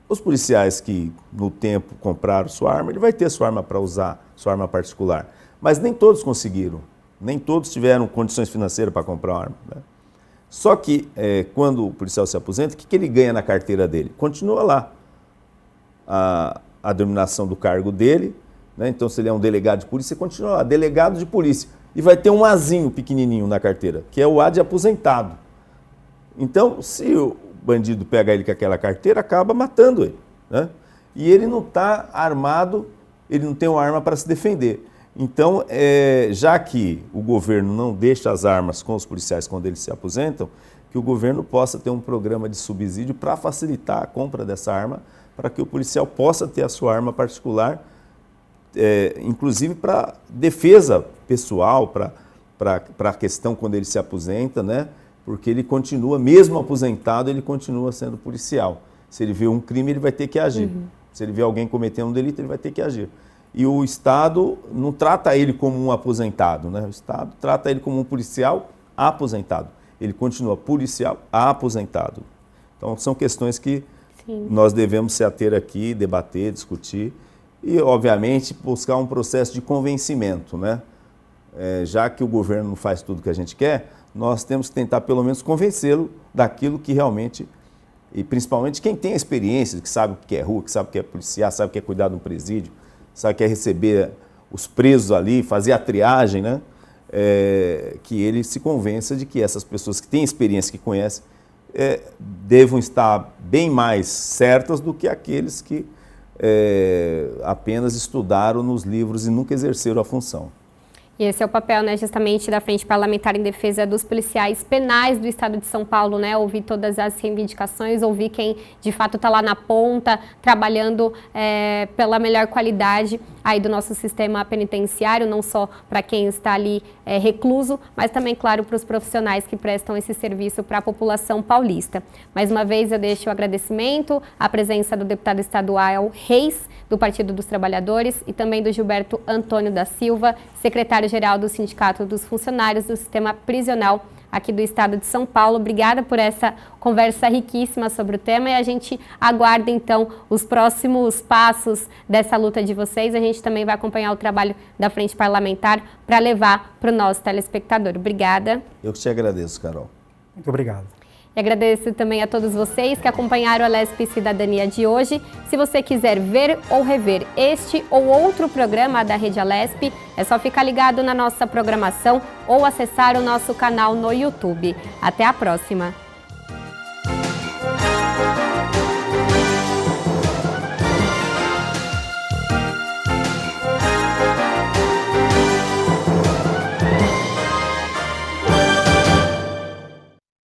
os policiais que no tempo compraram sua arma, ele vai ter sua arma para usar, sua arma particular. Mas nem todos conseguiram, nem todos tiveram condições financeiras para comprar uma arma, né? Só que quando o policial se aposenta, o que ele ganha na carteira dele? Continua lá a denominação do cargo dele, né? Então se ele é um delegado de polícia, continua lá, delegado de polícia. E vai ter um Azinho pequenininho na carteira, que é o A de aposentado. Então, se o bandido pega ele com aquela carteira, acaba matando ele, né? e ele não está armado, ele não tem uma arma para se defender. Então, já que o governo não deixa as armas com os policiais quando eles se aposentam, que o governo possa ter um programa de subsídio para facilitar a compra dessa arma, para que o policial possa ter a sua arma particular, inclusive para defesa pessoal, para a questão quando ele se aposenta, né? Porque ele continua, mesmo aposentado, ele continua sendo policial. Se ele vê um crime, ele vai ter que agir. Se ele vê alguém cometendo um delito, ele vai ter que agir. E o Estado não trata ele como um aposentado, né? O Estado trata ele como um policial aposentado. Ele continua policial aposentado. Então, são questões que nós devemos se ater aqui, debater, discutir e, obviamente, buscar um processo de convencimento, né? Já que o governo não faz tudo que a gente quer, nós temos que tentar, pelo menos, convencê-lo daquilo que realmente, e principalmente quem tem a experiência, que sabe o que é rua, que sabe o que é policiar, sabe o que é cuidar de um presídio, sabe o que é receber os presos ali, fazer a triagem, né? Que ele se convença de que essas pessoas que têm experiência, que conhecem, devam estar bem mais certas do que aqueles que apenas estudaram nos livros e nunca exerceram a função. E esse é o papel, né, justamente da Frente Parlamentar em Defesa dos Policiais Penais do Estado de São Paulo, né, ouvir todas as reivindicações, ouvir quem de fato está lá na ponta, trabalhando pela melhor qualidade aí do nosso sistema penitenciário, não só para quem está ali recluso, mas também, claro, para os profissionais que prestam esse serviço para a população paulista. Mais uma vez eu deixo o agradecimento à presença do deputado estadual Reis, do Partido dos Trabalhadores, e também do Gilberto Antônio da Silva, secretário-geral do Sindicato dos Funcionários do Sistema Prisional aqui do Estado de São Paulo. Obrigada por essa conversa riquíssima sobre o tema e a gente aguarda, então, os próximos passos dessa luta de vocês. A gente também vai acompanhar o trabalho da Frente Parlamentar para levar para o nosso telespectador. Obrigada. Eu que te agradeço, Carol. Muito obrigado. E agradeço também a todos vocês que acompanharam a Lespe Cidadania de hoje. Se você quiser ver ou rever este ou outro programa da Rede Alesp, é só ficar ligado na nossa programação ou acessar o nosso canal no YouTube. Até a próxima!